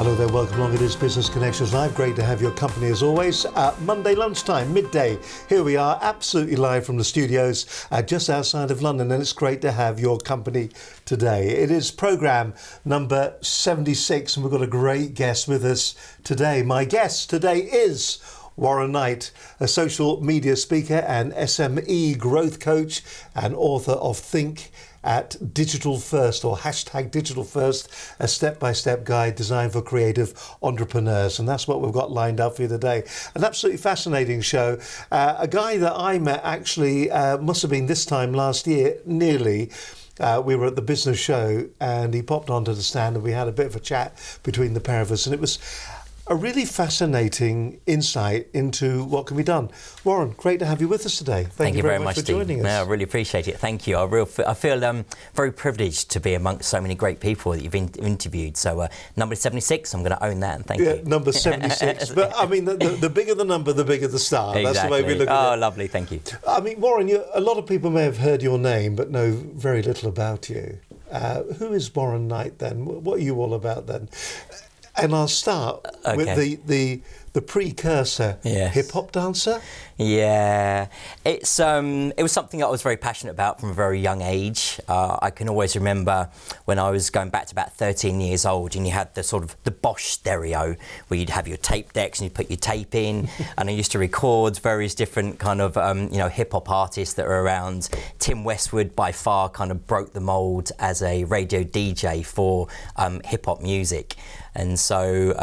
Hello there, welcome along. It is Business Connections Live. Great to have your company as always. Monday lunchtime, midday. Here we are, absolutely live from the studios just outside of London, and it's great to have your company today. It is programme number 76, and we've got a great guest with us today. My guest today is Warren Knight, a social media speaker and SME growth coach and author of Think at Digital First, or hashtag Digital First, a step-by-step guide designed for creative entrepreneurs. And that's what we've got lined up for you today. An absolutely fascinating show. A guy that I met actually must have been this time last year, nearly. We were at the business show and he popped onto the stand and we had a bit of a chat between the pair of us, and it was a really fascinating insight into what can be done. Warren, great to have you with us today. Thank you very much for joining us. No, I really appreciate it. Thank you. I feel very privileged to be amongst so many great people that you've interviewed. So number 76, I'm going to own that, and thank you. Number 76. But I mean, the bigger the number, the bigger the star. Exactly. That's the way we look at it. Oh, lovely. Thank you. I mean, Warren, a lot of people may have heard your name but know very little about you. Who is Warren Knight then? What are you all about then? And I'll start with the precursor, yes. hip-hop dancer. Yeah, it was something I was very passionate about from a very young age. I can always remember when I was going back to about 13 years old, and you had the sort of the Bosch stereo where you'd have your tape decks and you'd put your tape in, and I used to record various different kind of hip-hop artists that were around. Tim Westwood by far kind of broke the mould as a radio DJ for hip-hop music. And so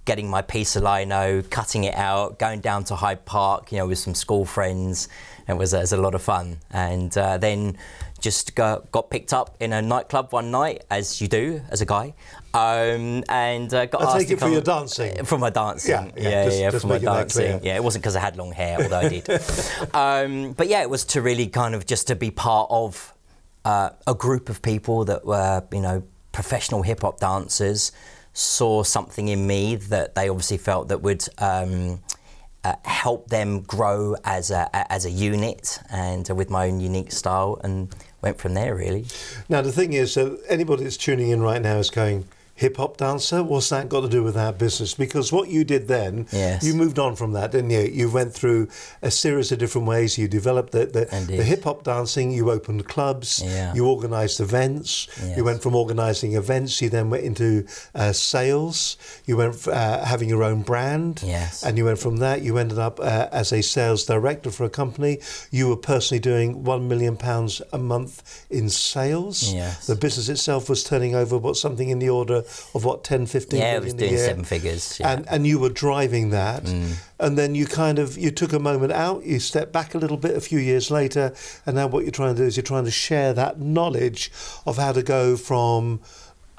getting my piece of lino, cutting it out, going down to Hyde Park, with some school friends, it was a lot of fun. And then just got picked up in a nightclub one night, as you do as a guy, and got asked take it for your dancing. For my dancing, yeah, for my dancing. Yeah, it wasn't because I had long hair, although I did. But yeah, it was to really kind of just to be part of a group of people that were, professional hip hop dancers. Saw something in me that they obviously felt that would help them grow as a unit, and with my own unique style, and went from there really. Now the thing is, anybody that's tuning in right now is going, hip-hop dancer, what's that got to do with our business? Because what you did then, yes. You moved on from that, didn't you? You went through a series of different ways. You developed the hip-hop dancing, you opened clubs, you organised events, yes. You went from organising events, you then went into sales, you went having your own brand, yes. And you went from that, you ended up as a sales director for a company. You were personally doing £1 million a month in sales. Yes. The business itself was turning over, something in the order of 10, 15 million a year. Yeah, it was doing 7 figures. Yeah. And you were driving that. And then you took a moment out, you stepped back a little bit a few years later, and now what you're trying to do is you're trying to share that knowledge of how to go from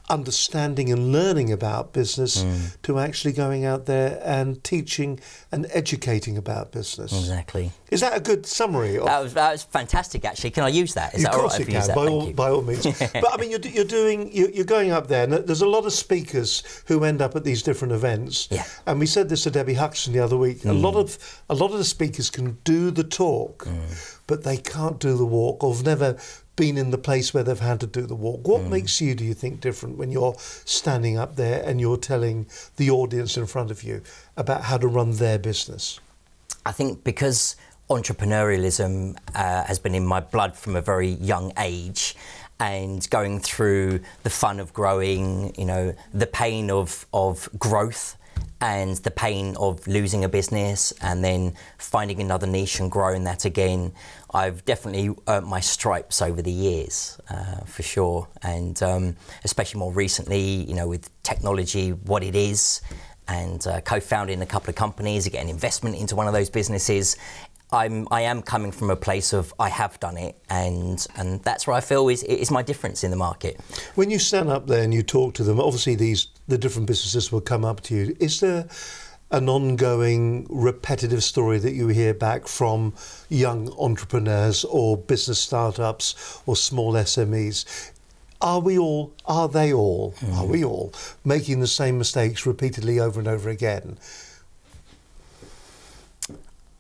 understanding and learning about business to actually going out there and teaching and educating about business. Exactly. Is that a good summary? That was fantastic, actually. Can I use that? Is that all right if I use that? By all means. But I mean, you're going up there, and there's a lot of speakers who end up at these different events. Yeah. And we said this to Debbie Huxton the other week. A lot of the speakers can do the talk, but they can't do the walk, or have never been in the place where they've had to do the walk. What makes you, do you think, different when you're standing up there and you're telling the audience in front of you about how to run their business? I think because entrepreneurialism has been in my blood from a very young age, and going through the fun of growing, the pain of growth, and the pain of losing a business and then finding another niche and growing that again, I've definitely earned my stripes over the years, for sure. And especially more recently, with technology, what it is, and co-founding a couple of companies, getting investment into one of those businesses. I am coming from a place of I have done it, and that's where I feel is my difference in the market. When you stand up there and you talk to them, obviously the different businesses will come up to you. Is there an ongoing repetitive story that you hear back from young entrepreneurs or business startups or small SMEs? Are they all making the same mistakes repeatedly over and over again?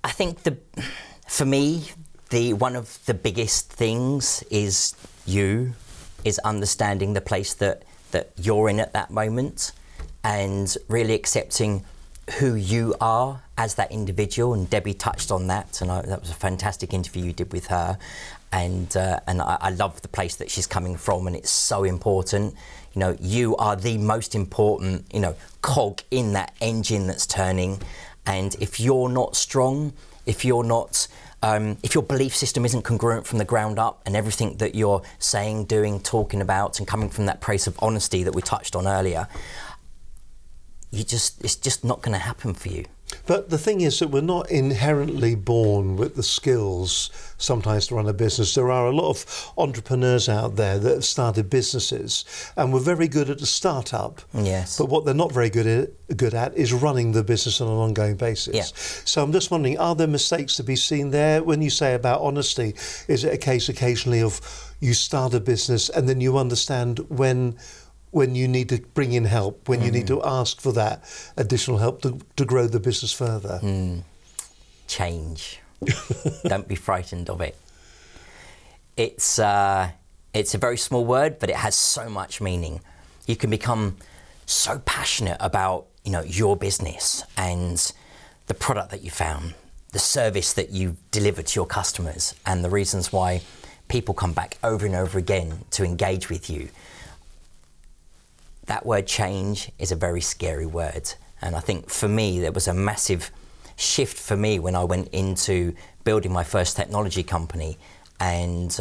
I think for me, one of the biggest things is understanding the place that you're in at that moment, and really accepting who you are as that individual. And Debbie touched on that, and that was a fantastic interview you did with her. And I love the place that she's coming from, and it's so important. You know, you are the most important, you know, cog in that engine that's turning. And if you're not strong, if you're not, if your belief system isn't congruent from the ground up, and everything that you're saying, doing, talking about, and coming from that place of honesty that we touched on earlier, it's just not going to happen for you. But the thing is that we're not inherently born with the skills sometimes to run a business. There are a lot of entrepreneurs out there that have started businesses and were very good at the startup. Yes. But what they're not very good at is running the business on an ongoing basis. Yeah. So I'm just wondering, are there mistakes to be seen there? When you say about honesty, is it a case occasionally of you start a business and then you understand when you need to bring in help, when you need to ask for that additional help to grow the business further? Change. Don't be frightened of it. It's a very small word, but it has so much meaning. You can become so passionate about, you know, your business and the product that you found, the service that you deliver to your customers, and the reasons why people come back over and over again to engage with you. That word change is a very scary word. And I think for me, there was a massive shift for me when I went into building my first technology company and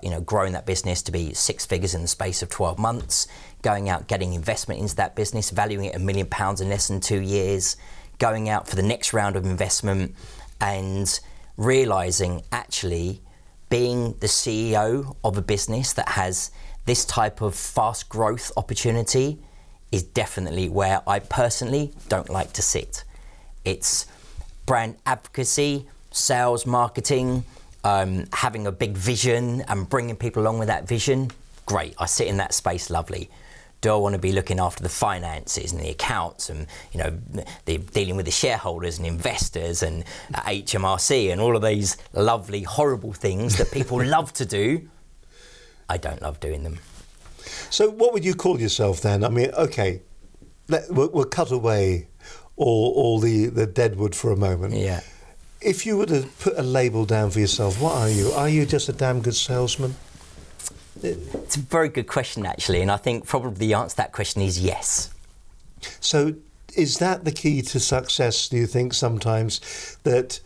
you know, growing that business to be 6 figures in the space of 12 months, going out, getting investment into that business, valuing it £1 million in less than 2 years, going out for the next round of investment, and realizing actually being the CEO of a business that has this type of fast growth opportunity is definitely where I personally don't like to sit. It's brand advocacy, sales, marketing, having a big vision and bringing people along with that vision. Great, I sit in that space, lovely. Do I want to be looking after the finances and the accounts and, you know, dealing with the shareholders and investors and HMRC and all of these lovely, horrible things that people love to do? I don't love doing them. So what would you call yourself then? I mean, okay, we'll cut away all the deadwood for a moment. Yeah. If you were to put a label down for yourself, what are you? Are you just a damn good salesman? It's a very good question, actually, and I think probably the answer to that question is yes. So is that the key to success, do you think, sometimes, that...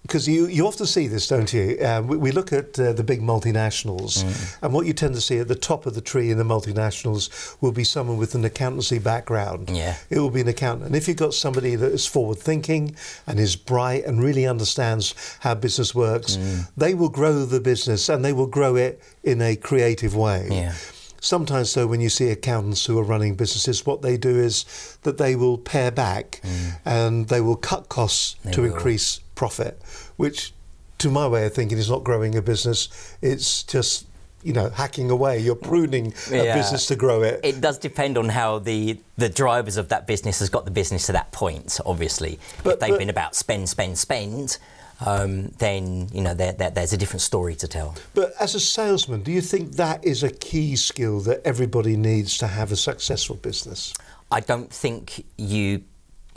Because you often see this, don't you? We look at the big multinationals, and what you tend to see at the top of the tree in the multinationals will be someone with an accountancy background. Yeah. It will be an accountant. And if you've got somebody that is forward-thinking and is bright and really understands how business works, they will grow the business and they will grow it in a creative way. Yeah. Sometimes, though, when you see accountants who are running businesses, what they do is that they will pare back and they will cut costs to increase profit, which, to my way of thinking, is not growing a business. It's just, you know, hacking away. You're pruning a business to grow it. It does depend on how the drivers of that business has got the business to that point, obviously. If they've been about spend, then, you know, there's a different story to tell. But as a salesman, do you think that is a key skill that everybody needs to have a successful business? I don't think you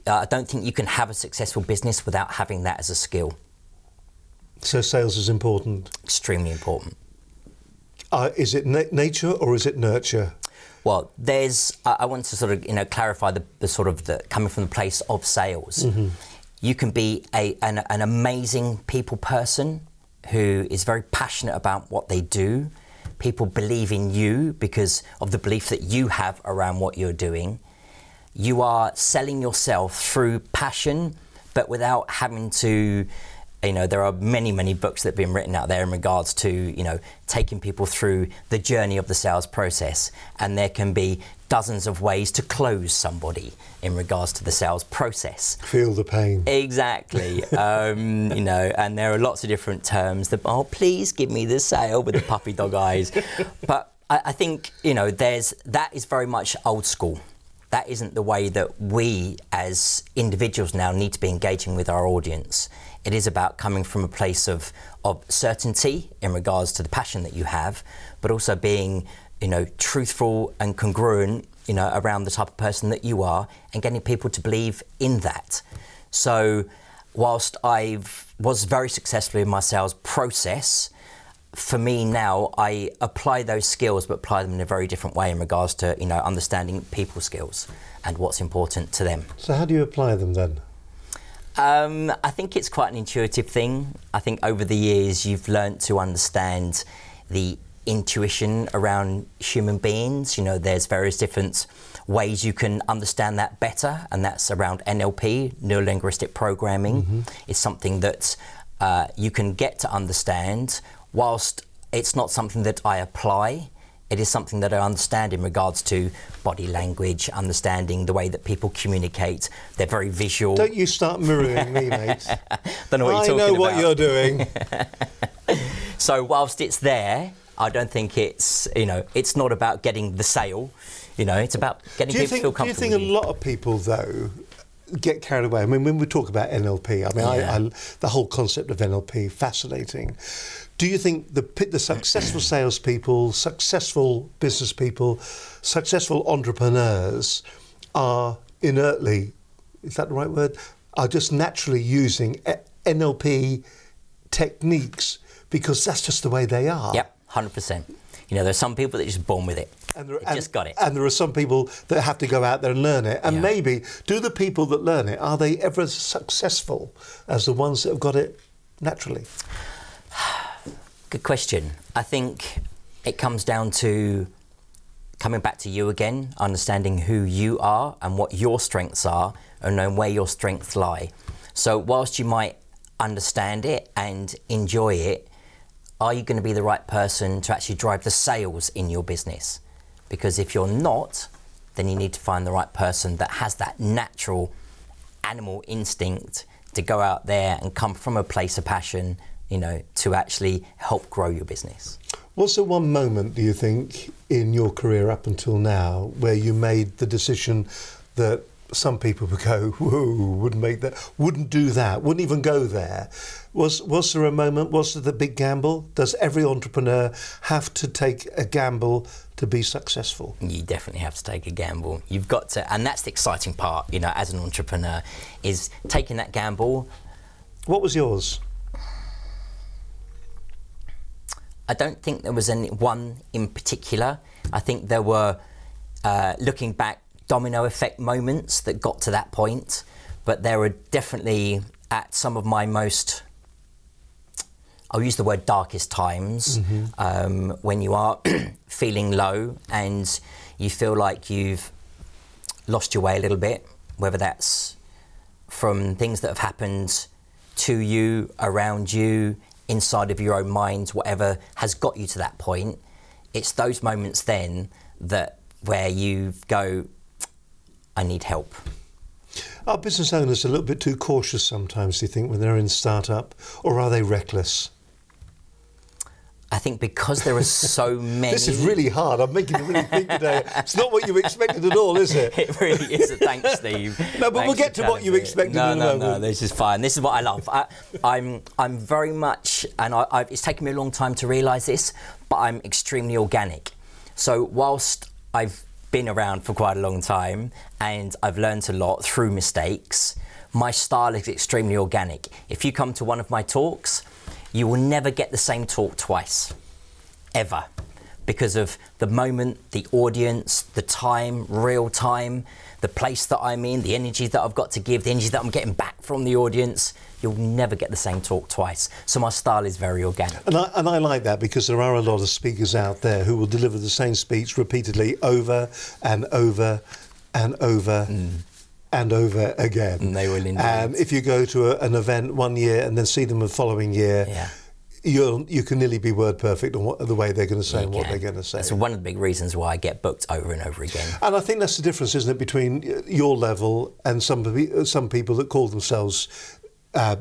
can have a successful business without having that as a skill. So sales is important? Extremely important. Is it nature or is it nurture? Well, I want to sort of, you know, clarify the sort of coming from the place of sales. You can be an amazing people person who is very passionate about what they do. People believe in you because of the belief that you have around what you're doing. You are selling yourself through passion, but without having to, you know, there are many, many books that have been written out there in regards to, you know, taking people through the journey of the sales process. And there can be dozens of ways to close somebody in regards to the sales process. Feel the pain. Exactly. You know, and there are lots of different terms that, oh, please give me the sale with the puppy dog eyes. But I think, you know, that is very much old school. That isn't the way that we as individuals now need to be engaging with our audience. It is about coming from a place of certainty in regards to the passion that you have, but also being, you know, truthful and congruent you know, around the type of person that you are and getting people to believe in that. So whilst I was very successful in my sales process, for me now, I apply those skills, but apply them in a very different way in regards to, you know, understanding people skills and what's important to them. So how do you apply them then? I think it's quite an intuitive thing. I think over the years you've learnt to understand the intuition around human beings. You know, there's various different ways you can understand that better, and that's around NLP, neuro-linguistic programming. It's something that you can get to understand. Whilst it's not something that I apply, it is something that I understand in regards to body language, understanding the way that people communicate. They're very visual. Don't you start mirroring me, mate. Don't know what you're talking about. I know what you're doing. So whilst it's there, I don't think it's, you know, it's not about getting the sale. You know, it's about getting people to feel comfortable. Do you think a lot of people, though, get carried away? I mean, when we talk about NLP, I mean, the whole concept of NLP, fascinating. Do you think the successful salespeople, successful business people, successful entrepreneurs are inertly, is that the right word, are just naturally using NLP techniques because that's just the way they are? Yep, 100%. You know, there's some people that are just born with it. And just got it. And there are some people that have to go out there and learn it. And maybe, do the people that learn it, are they ever as successful as the ones that have got it naturally? Good question. I think it comes down to coming back to you again, understanding who you are and what your strengths are and knowing where your strengths lie. So whilst you might understand it and enjoy it, are you going to be the right person to actually drive the sales in your business? Because if you're not, then you need to find the right person that has that natural animal instinct to go out there and come from a place of passion, you know, to actually help grow your business. What's the one moment, do you think, in your career up until now where you made the decision that some people would go, whoa, wouldn't make that, wouldn't do that, wouldn't even go there? Was there a moment, was there the big gamble? Does every entrepreneur have to take a gamble to be successful? You definitely have to take a gamble. You've got to, and that's the exciting part, you know, as an entrepreneur, is taking that gamble. What was yours? I don't think there was any one in particular. I think there were, looking back, domino effect moments that got to that point, but there were definitely at some of my most, I'll use the word darkest times, when you are feeling low and you feel like you've lost your way a little bit, whether that's from things that have happened to you, around you, inside of your own mind, whatever has got you to that point. It's those moments then that where you go, I need help. Are business owners a little bit too cautious sometimes, do you think, when they're in startup, or are they reckless? I think because there are so many... This is really hard. I'm making you really think today. It's not what you expected at all, is it? It really isn't. Thanks, Steve. No, but we'll get to what you expected in a moment. No, this is fine. This is what I love. I'm very much, and it's taken me a long time to realise this, but I'm extremely organic. So whilst I've been around for quite a long time and I've learned a lot through mistakes, my style is extremely organic. If you come to one of my talks, you will never get the same talk twice, ever, because of the moment, the audience, the time, real time, the place that I'm in, the energy that I've got to give, the energy that I'm getting back from the audience. You'll never get the same talk twice. So my style is very organic. And I like that, because there are a lot of speakers out there who will deliver the same speech repeatedly over and over and over and over again. And they will indeed. And if you go to an event one year and then see them the following year, you can nearly be word perfect on the way they're going to say and what they're going to say. That's one of the big reasons why I get booked over and over again. And I think that's the difference, isn't it, between your level and some people that call themselves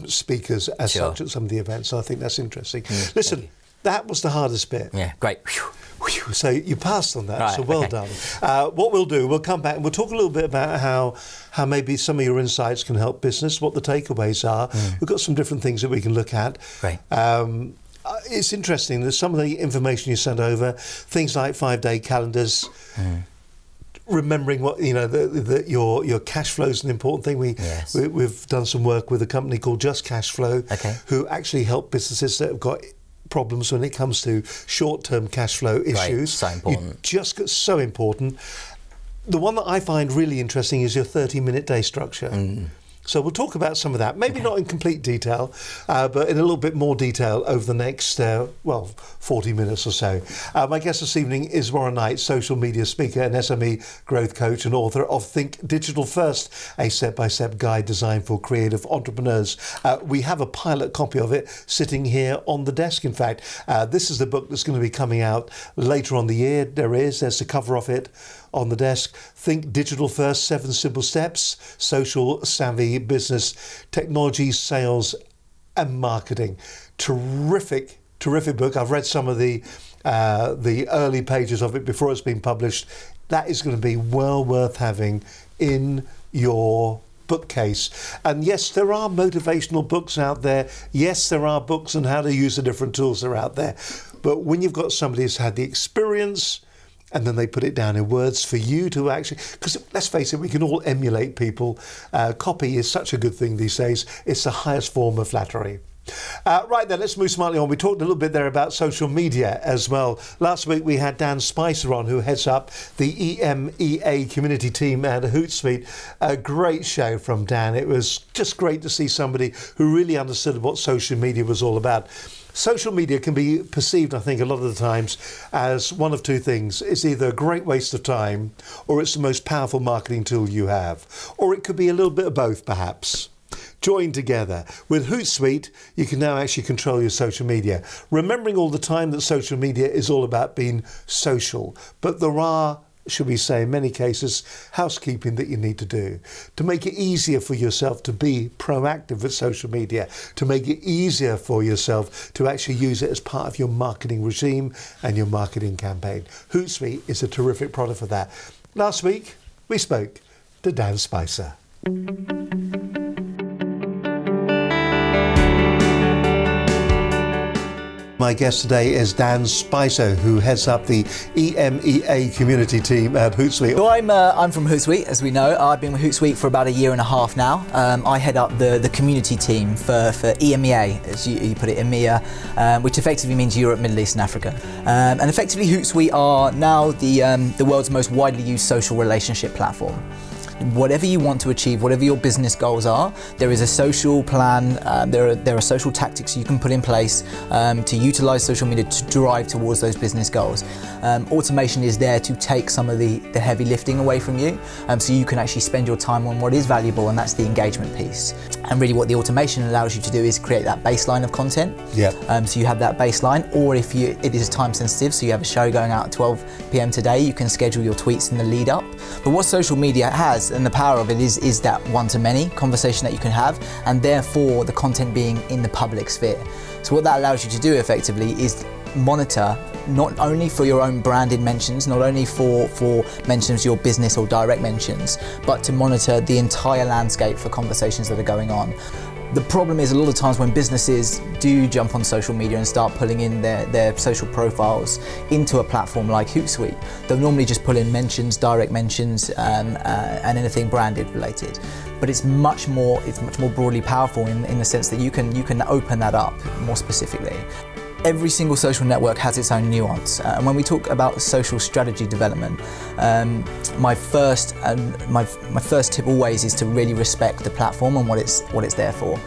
speakers as such at some of the events. So I think that's interesting. Listen, that was the hardest bit. Yeah, great. So you passed on that, right, so well done. What we'll do, we'll come back and we'll talk a little bit about how maybe some of your insights can help business, what the takeaways are. We've got some different things that we can look at. Great. It's interesting, there's some of the information you sent over, things like 5-day calendars. remembering what that your cash flow is an important thing. We've done some work with a company called Just Cash Flow, who actually help businesses that have got problems when it comes to short-term cash flow issues. So important. So important. The one that I find really interesting is your 30-minute day structure. So we'll talk about some of that, maybe not in complete detail, but in a little bit more detail over the next, 40 minutes or so. My guest this evening is Warren Knight, social media speaker and SME growth coach and author of Think Digital First, a step-by-step guide designed for creative entrepreneurs. We have a pilot copy of it sitting here on the desk, in fact. This is the book that's going to be coming out later on the year. There's the cover of it on the desk. Think Digital First, 7 Simple Steps, Social Savvy Business, Technology, Sales and Marketing. Terrific book. I've read some of the early pages of it before it's been published. That is going to be well worth having in your bookcase. And yes, there are motivational books out there. Yes, there are books on how to use the different tools that are out there. But when you've got somebody who's had the experience, and then they put it down in words for you to actually, because let's face it, we can all emulate people. Copy is such a good thing these days. It's the highest form of flattery. Right then, let's move smartly on. We talked a little bit there about social media as well. Last week we had Dan Spicer on, who heads up the EMEA community team at Hootsuite. A great show from Dan. It was just great to see somebody who really understood what social media was all about. Social media can be perceived, I think, a lot of the times as one of two things. It's either a great waste of time, or it's the most powerful marketing tool you have. Or it could be a little bit of both, perhaps. Joined together. With Hootsuite, you can now actually control your social media. Remembering all the time that social media is all about being social. But there are, should we say, in many cases, housekeeping that you need to do to make it easier for yourself to be proactive with social media, to make it easier for yourself to actually use it as part of your marketing regime and your marketing campaign. Hootsuite is a terrific product for that. Last week, we spoke to Dan Spicer. My guest today is Dan Spicer, who heads up the EMEA community team at Hootsuite. So I'm from Hootsuite, as we know. I've been with Hootsuite for about 1.5 years now. I head up the community team for EMEA, as you put it, EMEA, which effectively means Europe, Middle East and Africa. And effectively Hootsuite are now the world's most widely used social relationship platform. Whatever you want to achieve, whatever your business goals are, there is a social plan, there are social tactics you can put in place to utilize social media to drive towards those business goals. Automation is there to take some of the heavy lifting away from you, so you can actually spend your time on what is valuable, and that's the engagement piece. And really what the automation allows you to do is create that baseline of content. So you have that baseline, or if it is time sensitive, so you have a show going out at 12 p.m. today, you can schedule your tweets in the lead up. But what social media has, and the power of it, is that one-to-many conversation that you can have, and therefore the content being in the public sphere. So what that allows you to do effectively is monitor not only for your own branded mentions, not only for mentions of your business or direct mentions, but to monitor the entire landscape for conversations that are going on. The problem is a lot of times when businesses do jump on social media and start pulling in their social profiles into a platform like Hootsuite, they'll normally just pull in mentions, direct mentions, and anything branded related. But it's much more broadly powerful in the sense that you can open that up more specifically. Every single social network has its own nuance, and when we talk about social strategy development, my first tip always is to really respect the platform and what it's there for.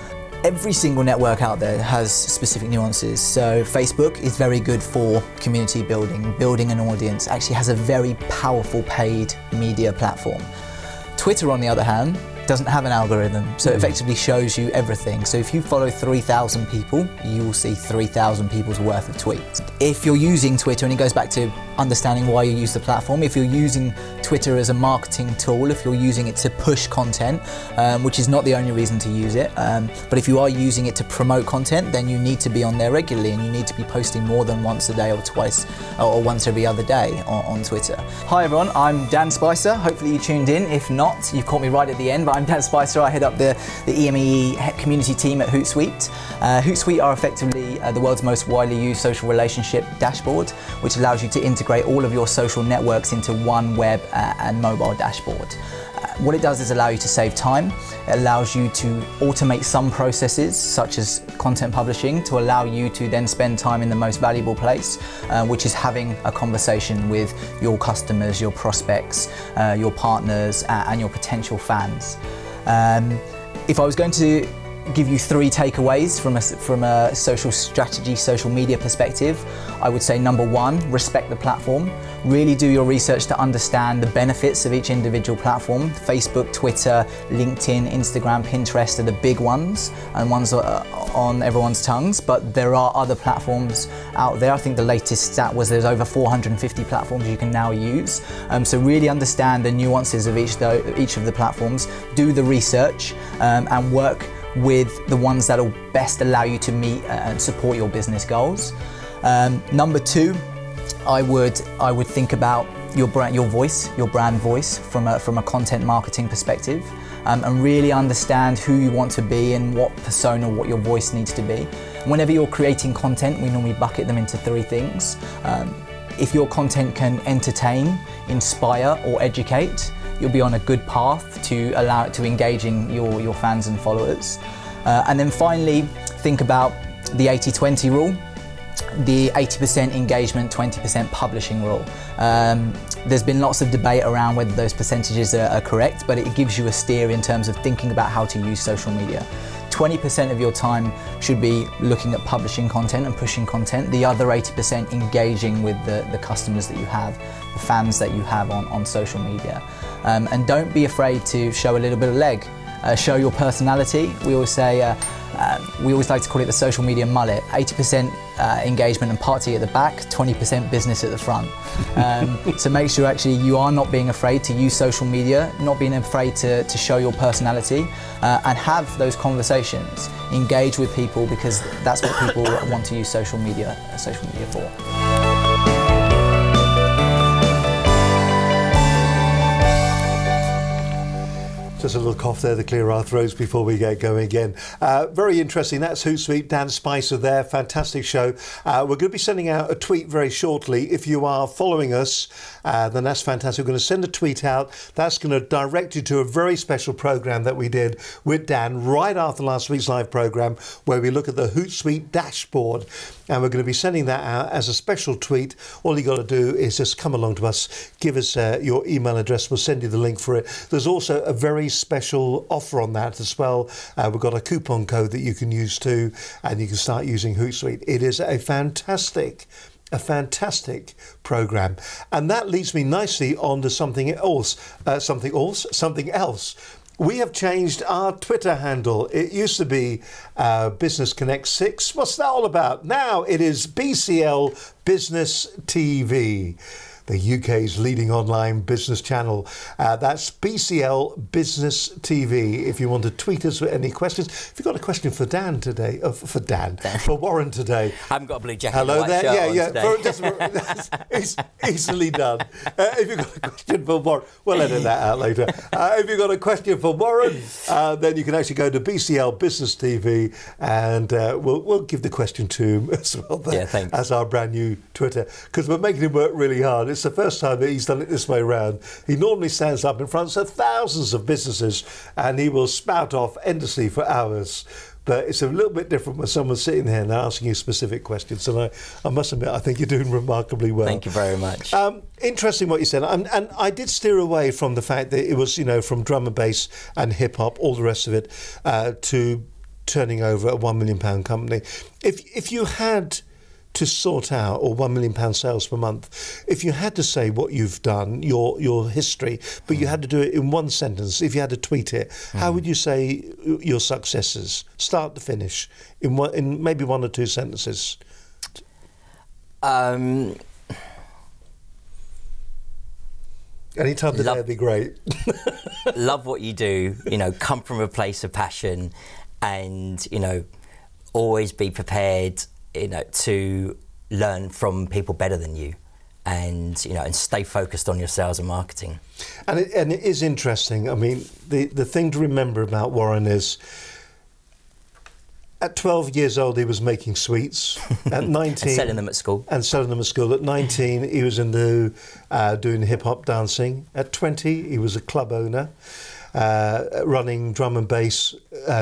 Every single network out there has specific nuances. So Facebook is very good for community building an audience, actually has a very powerful paid media platform. Twitter, on the other hand, doesn't have an algorithm, so it effectively shows you everything. So if you follow 3,000 people, you will see 3,000 people's worth of tweets. If you're using Twitter, and it goes back to understanding why you use the platform, if you're using Twitter as a marketing tool, if you're using it to push content, which is not the only reason to use it, but if you are using it to promote content, then you need to be on there regularly, and you need to be posting more than once a day or twice or once every other day on Twitter. Hi everyone, I'm Dan Spicer. Hopefully you tuned in. If not, you've caught me right at the end, but I'm Dan Spicer. I head up the EMEA community team at Hootsuite. Hootsuite are effectively the world's most widely used social relationship partnership dashboard, which allows you to integrate all of your social networks into one web and mobile dashboard. What it does is allow you to save time. It allows you to automate some processes, such as content publishing, to allow you to then spend time in the most valuable place, which is having a conversation with your customers, your prospects, your partners, and your potential fans. If I was going to give you 3 takeaways from a social strategy, social media perspective, I would say number 1, respect the platform. Really do your research to understand the benefits of each individual platform. Facebook, Twitter, LinkedIn, Instagram, Pinterest are the big ones and ones that are on everyone's tongues, but there are other platforms out there. I think the latest stat was there's over 450 platforms you can now use. So really understand the nuances of each of the platforms, do the research and work with the ones that will best allow you to meet and support your business goals. Number 2, I would think about your brand voice from a content marketing perspective, and really understand who you want to be and what persona, what your voice needs to be. Whenever you're creating content, we normally bucket them into 3 things. If your content can entertain, inspire, or educate, you'll be on a good path to allow it to engaging your fans and followers. And then finally, think about the 80-20 rule, the 80% engagement, 20% publishing rule. There's been lots of debate around whether those percentages are correct, but it gives you a steer in terms of thinking about how to use social media. 20% of your time should be looking at publishing content and pushing content. The other 80% engaging with the customers that you have, the fans that you have on social media. And don't be afraid to show a little bit of leg. Show your personality. We always say, we always like to call it the social media mullet. 80% engagement and party at the back, 20% business at the front. So make sure actually you are not being afraid to use social media, not being afraid to show your personality, and have those conversations. Engage with people, because that's what people want to use social media for. Just a little cough there to clear our throats before we get going again. Very interesting. That's Hootsuite, Dan Spicer there. Fantastic show. We're going to be sending out a tweet very shortly. If you are following us, then that's fantastic. We're going to send a tweet out. That's going to direct you to a very special program that we did with Dan right after last week's live program, where we look at the Hootsuite dashboard. And we're going to be sending that out as a special tweet. All you got to do is just come along to us, give us your email address. We'll send you the link for it. There's also a very special offer on that as well. We've got a coupon code that you can use too, and you can start using Hootsuite. It is a fantastic program, and that leads me nicely on to something else. We have changed our Twitter handle. It used to be Business Connect 6. What's that all about? Now it is BCL Business TV, the UK's leading online business channel. That's BCL Business TV. If you want to tweet us with any questions. If you've got a question for Dan today, for Warren today. I haven't got a blue jacket. Hello and a white there. shirt on today. It's easily done. If you've got a question for Warren, we'll edit that out later. If you've got a question for Warren, then you can actually go to BCL Business TV, and we'll give the question to him as well. There, thanks. As our brand new Twitter, because we're making him work really hard. It's the first time that he's done it this way around. He normally stands up in front of thousands of businesses and he will spout off endlessly for hours. But it's a little bit different when someone's sitting here and they're asking you specific questions. And I must admit, I think you're doing remarkably well. Thank you very much. Interesting what you said. And I did steer away from the fact that it was, from drum and bass and hip hop, all the rest of it, to turning over a £1 million company. If you had to sort out, or £1 million sales per month, if you had to say what you've done, your history, but you had to do it in one sentence, if you had to tweet it, how would you say your successes, start to finish, in maybe 1 or 2 sentences? Any time today would be great. Love what you do, come from a place of passion, and, always be prepared to learn from people better than you, and and stay focused on your sales and marketing. And it is interesting. I mean, the thing to remember about Warren is At 12 years old, he was making sweets. At 19... and selling them at school. And selling them at school. At 19, he was into doing hip-hop dancing. At 20, he was a club owner, running drum and bass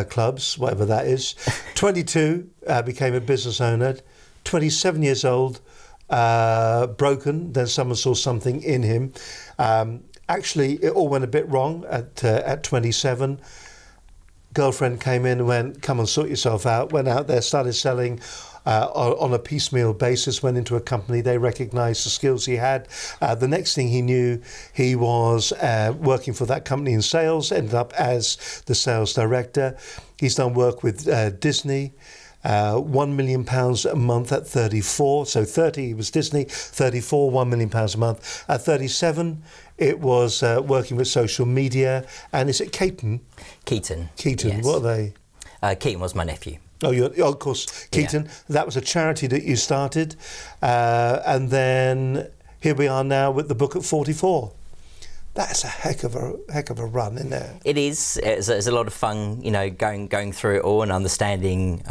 clubs, whatever that is. 22, became a business owner. 27 years old, broken. Then someone saw something in him. Actually, it all went a bit wrong at 27. Girlfriend came in and went, come and sort yourself out. Went out there, started selling on a piecemeal basis, went into a company. They recognised the skills he had. The next thing he knew, he was working for that company in sales, ended up as the sales director. He's done work with Disney. £1 million a month at 34. So 30 was Disney, 34, £1 million a month. At 37, it was working with social media. And is it Keaton? Keaton. Keaton, yes. What are they? Keaton was my nephew. Oh, of course, Keaton. Yeah. That was a charity that you started. And then here we are now with the book at 44. That's a heck of a run, isn't it? It is. It's a lot of fun, you know, going through it all and understanding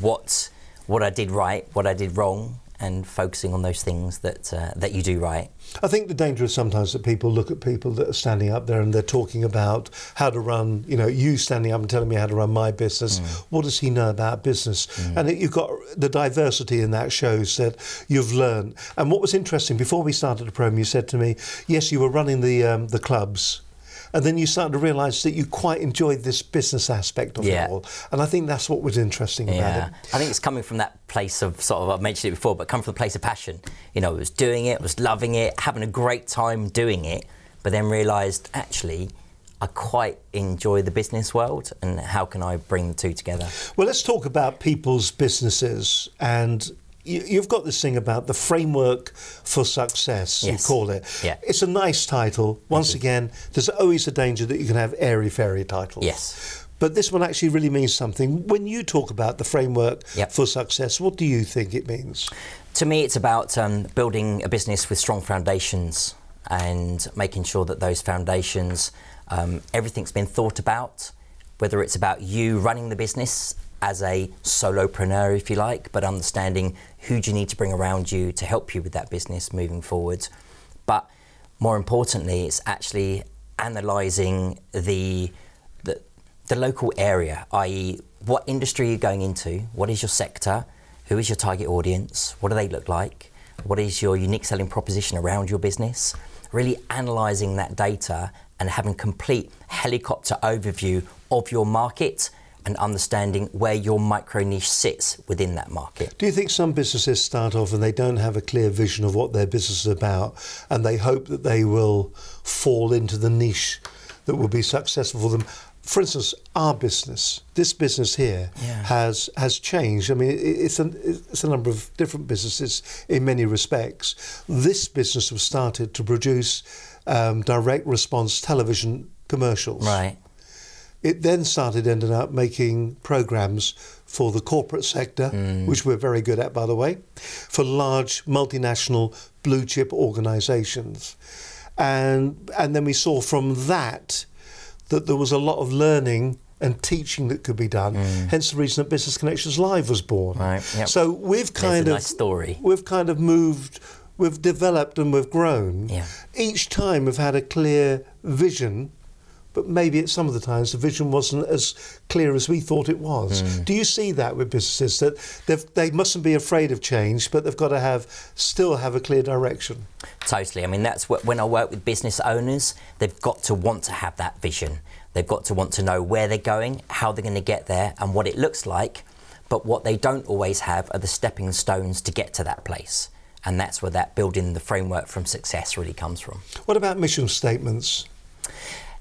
what I did right, what I did wrong, and focusing on those things that you do right. I think the danger is sometimes that people look at people that are standing up there and they're talking about how to run, you know, you standing up and telling me how to run my business. What does he know about business? And you've got the diversity in that shows that you've learned. And what was interesting, before we started the program, you said to me, yes, you were running the clubs. And then you started to realise that you quite enjoyed this business aspect of it all. And I think that's what was interesting about it. I think it's coming from that place of sort of, I've mentioned it before, but coming from the place of passion. You know, I was doing it, was loving it, having a great time doing it, but then realised, actually, I quite enjoy the business world, and how can I bring the two together? Well, let's talk about people's businesses. And you've got this thing about the framework for success, you call it. Yeah. It's a nice title. Once again, there's always a danger that you can have airy-fairy titles. Yes. But this one actually really means something. When you talk about the framework for success, what do you think it means? To me, it's about building a business with strong foundations and making sure that those foundations, everything's been thought about, whether it's about you running the business as a solopreneur, if you like, but understanding who do you need to bring around you to help you with that business moving forward. But more importantly, it's actually analysing the local area, i.e. what industry you're going into, what is your sector, who is your target audience, what do they look like, what is your unique selling proposition around your business, really analysing that data and having complete helicopter overview of your market and understanding where your micro niche sits within that market. Do you think some businesses start off and they don't have a clear vision of what their business is about, and they hope that they will fall into the niche that will be successful for them? For instance, our business, this business here, has changed. I mean, it's a number of different businesses in many respects. This business was started to produce direct response television commercials. Right. It then ended up making programmes for the corporate sector, which we're very good at, by the way, for large multinational blue chip organisations. And then we saw from that there was a lot of learning and teaching that could be done. Hence the reason that Business Connections Live was born. Right. Yep. So we've kind of, nice story. We've kind of moved, we've developed and we've grown. Yeah. Each time we've had a clear vision, but maybe at some of the times the vision wasn't as clear as we thought it was. Do you see that with businesses, that they mustn't be afraid of change, but they've got to still have a clear direction? Totally. I mean, that's when I work with business owners, they've got to want to have that vision. They've got to want to know where they're going, how they're going to get there, and what it looks like. But what they don't always have are the stepping stones to get to that place. And that's where that building the framework from success really comes from. What about mission statements?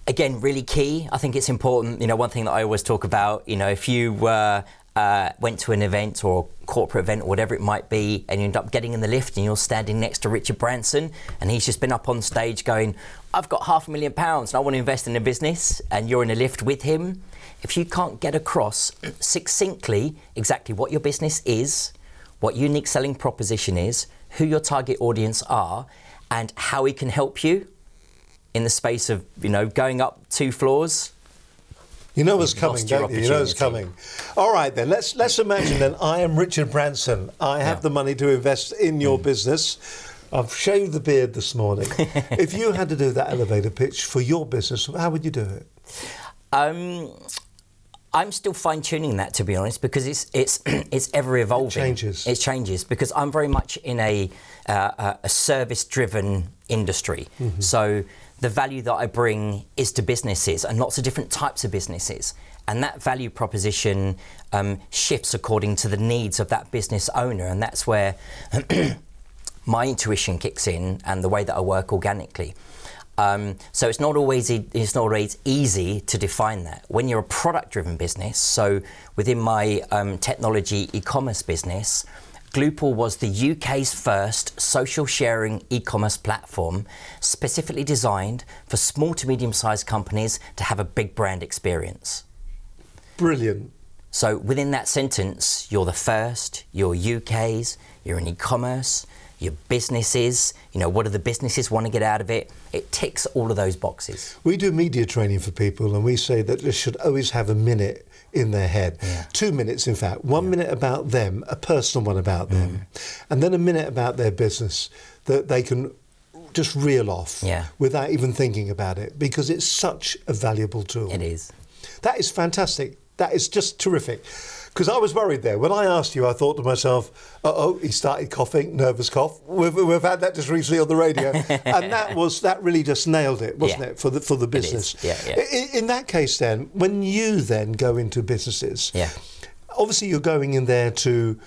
Again, really key. I think it's important. You know, one thing that I always talk about, you know, if you went to an event or a corporate event or whatever it might be, and you end up getting in the lift and you're standing next to Richard Branson and he's just been up on stage going, I've got £500,000 and I want to invest in a business, and you're in a lift with him, if you can't get across succinctly exactly what your business is, what your unique selling proposition is, who your target audience are, and how he can help you in the space of, you know, going up 2 floors, You know what's You've coming, lost your don't you? You know what's opportunity. coming. All right, then. Let's imagine then I am Richard Branson. I have the money to invest in your business. I've shaved the beard this morning. If you had to do that elevator pitch for your business, how would you do it? I'm still fine-tuning that, to be honest, because it's ever evolving. It changes because I'm very much in a service-driven industry. So the value that I bring is to businesses and lots of different types of businesses, and that value proposition shifts according to the needs of that business owner, and that's where my intuition kicks in and the way that I work organically. So it's not always easy to define that. When you're a product-driven business, so within my technology e-commerce business, Gloopal was the UK's first social sharing e-commerce platform specifically designed for small to medium-sized companies to have a big brand experience. Brilliant. So within that sentence, you're the first, you're UK's, you're in e-commerce, your businesses, you know, what do the businesses want to get out of it? It ticks all of those boxes. We do media training for people and we say that they should always have a minute in their head. 2 minutes, in fact. 1 minute about them, a personal one about them, and then a minute about their business that they can just reel off without even thinking about it, because it's such a valuable tool. It is. That is fantastic. That is just terrific. Because I was worried there. When I asked you, I thought to myself, uh-oh, he started coughing, nervous cough. We've had that just recently on the radio. And that really just nailed it, wasn't it, for the business? In that case then, when you then go into businesses, obviously you're going in there to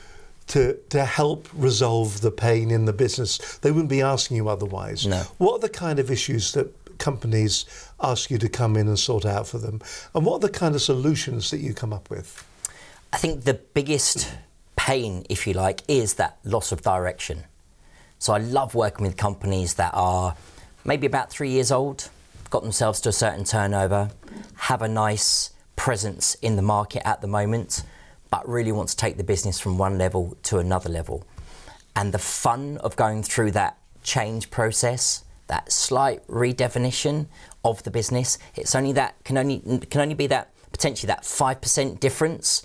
help resolve the pain in the business. They wouldn't be asking you otherwise. No. What are the kind of issues that companies ask you to come in and sort out for them? And what are the kind of solutions that you come up with? I think the biggest pain, if you like, is that loss of direction. So I love working with companies that are maybe about 3 years old, got themselves to a certain turnover, have a nice presence in the market at the moment, but really want to take the business from one level to another level. And the fun of going through that change process, that slight redefinition of the business, it's only that can only be that potentially that 5% difference.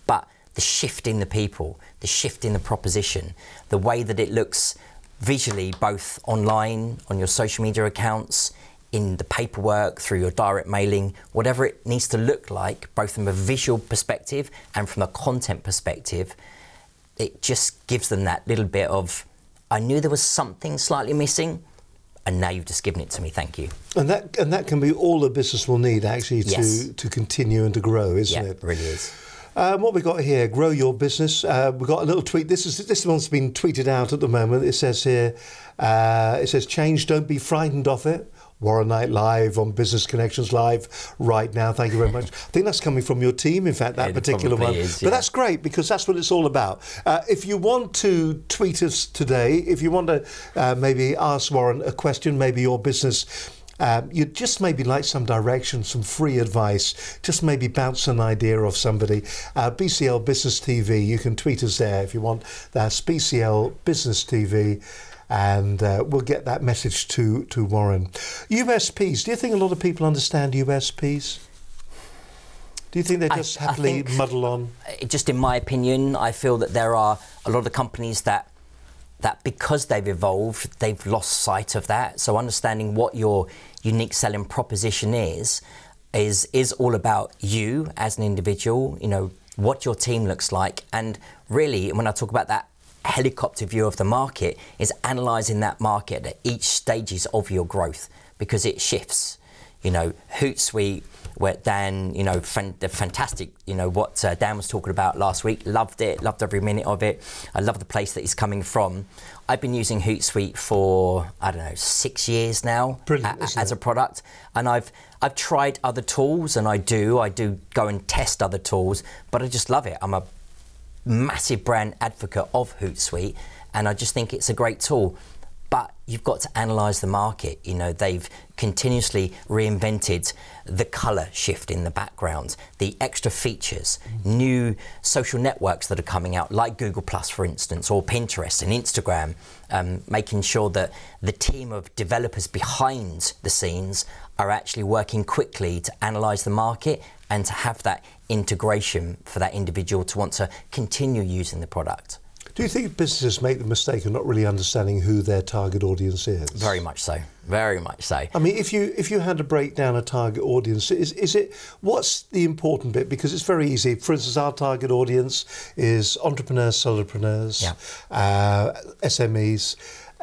But the shift in the people, the shift in the proposition, the way that it looks visually, both online, on your social media accounts, in the paperwork, through your direct mailing, whatever it needs to look like, both from a visual perspective and from a content perspective, it just gives them that little bit of, I knew there was something slightly missing, and now you've just given it to me, thank you. And that can be all a business will need, actually, to continue and to grow, isn't it? Yeah, it really is. What we got here, grow your business. We've got a little tweet. This one's been tweeted out at the moment. It says here, it says, change, don't be frightened of it. Warren Knight live on Business Connections Live right now. Thank you very much. I think that's coming from your team, in fact, that particular one. But that's great, because that's what it's all about. If you want to tweet us today, if you want to maybe ask Warren a question, maybe your business, you'd just maybe like some direction, some free advice, just maybe bounce an idea off somebody. BCL Business TV, you can tweet us there if you want. That's BCL Business TV, and we'll get that message to Warren. USPs, do you think a lot of people understand USPs? Do you think they just happily muddle on? Just in my opinion, I feel that there are a lot of companies that because they've evolved, they've lost sight of that. So understanding what your unique selling proposition is all about you as an individual, you know, what your team looks like. And really, when I talk about that helicopter view of the market, is analysing that market at each stages of your growth, because it shifts. You know, Hootsuite, where Dan, you know, the fantastic, you know, what Dan was talking about last week, loved it, loved every minute of it. I love the place that he's coming from. I've been using Hootsuite for, I don't know, 6 years now. Brilliant, as a product. And I've tried other tools, and I do go and test other tools, but I just love it. I'm a massive brand advocate of Hootsuite, and I just think it's a great tool. but you've got to analyse the market. You know, they've continuously reinvented the colour shift in the background, the extra features, new social networks that are coming out, like Google Plus, for instance, or Pinterest and Instagram, making sure that the team of developers behind the scenes are actually working quickly to analyse the market and to have that integration for that individual to want to continue using the product. Do you think businesses make the mistake of not really understanding who their target audience is? Very much so. Very much so. I mean, if you had to break down a target audience, is it what's the important bit? Because it's very easy. For instance, our target audience is entrepreneurs, solopreneurs, SMEs.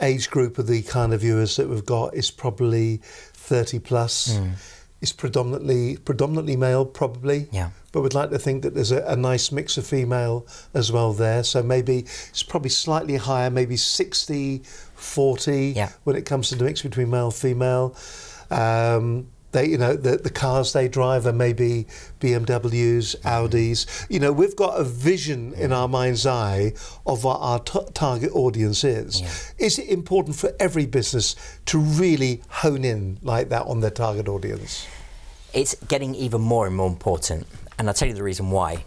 Age group of the kind of viewers that we've got is probably 30 plus. It's predominantly male, probably. Yeah. But we'd like to think that there's a nice mix of female as well there. So maybe it's probably slightly higher, maybe 60-40 when it comes to the mix between male and female. They, you know, the cars they drive are maybe BMWs, Audis. You know, we've got a vision in our mind's eye of what our target audience is. Yeah. Is it important for every business to really hone in like that on their target audience? It's getting even more and more important, and I'll tell you the reason why.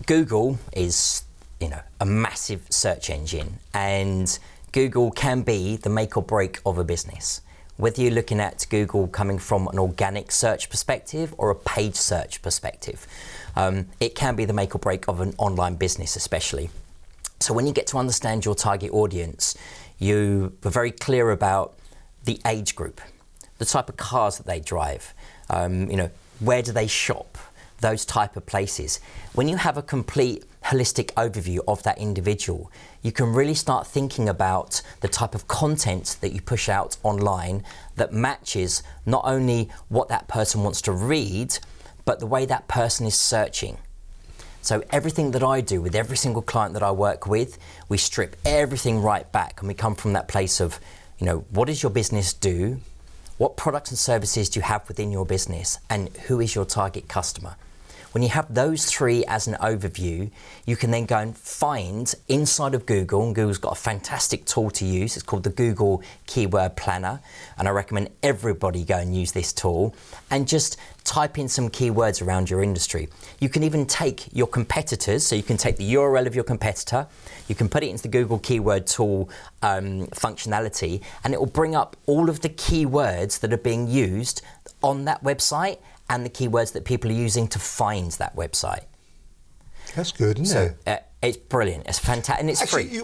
Google is, you know, a massive search engine, and Google can be the make or break of a business. Whether you're looking at Google coming from an organic search perspective or a paid search perspective, it can be the make or break of an online business especially. So when you get to understand your target audience, you are very clear about the age group, the type of cars that they drive, you know, where do they shop, those type of places. When you have a complete holistic overview of that individual, you can really start thinking about the type of content that you push out online that matches not only what that person wants to read, but the way that person is searching. So everything that I do with every single client that I work with, we strip everything right back and we come from that place of, you know, what does your business do? What products and services do you have within your business? And who is your target customer? When you have those three as an overview, you can then go and find inside of Google, and Google's got a fantastic tool to use. It's called the Google Keyword Planner, and I recommend everybody go and use this tool and just type in some keywords around your industry. You can even take your competitors, so you can take the URL of your competitor, you can put it into the Google Keyword Tool functionality, and it will bring up all of the keywords that are being used on that website and the keywords that people are using to find that website. That's good, isn't it? It's brilliant. It's fantastic, and it's free.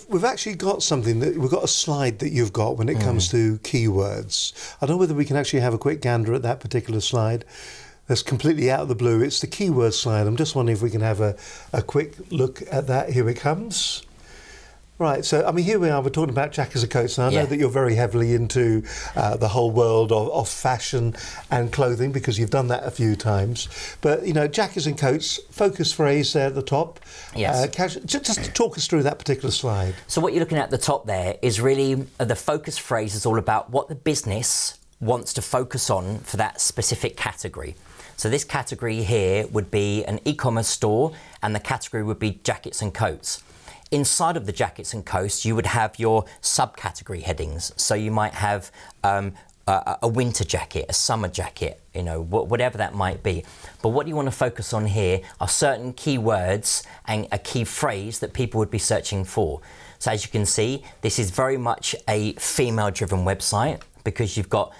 We've actually got something we've got a slide that you've got when it comes to keywords. I don't know whether we can actually have a quick gander at that particular slide. That's completely out of the blue. It's the keyword slide. I'm just wondering if we can have a quick look at that. Here it comes. Right, so I mean, here we are, we're talking about jackets and coats, and I know that you're very heavily into the whole world of fashion and clothing, because you've done that a few times. But, you know, jackets and coats, focus phrase there at the top. Yes. Just talk us through that particular slide. So what you're looking at the top there is really, the focus phrase is all about what the business wants to focus on for that specific category. So this category here would be an e-commerce store, and the category would be jackets and coats. Inside of the jackets and coats, you would have your subcategory headings. So you might have a winter jacket, a summer jacket, you know, whatever that might be. But what you want to focus on here are certain keywords and a key phrase that people would be searching for. So as you can see, this is very much a female-driven website, because you've got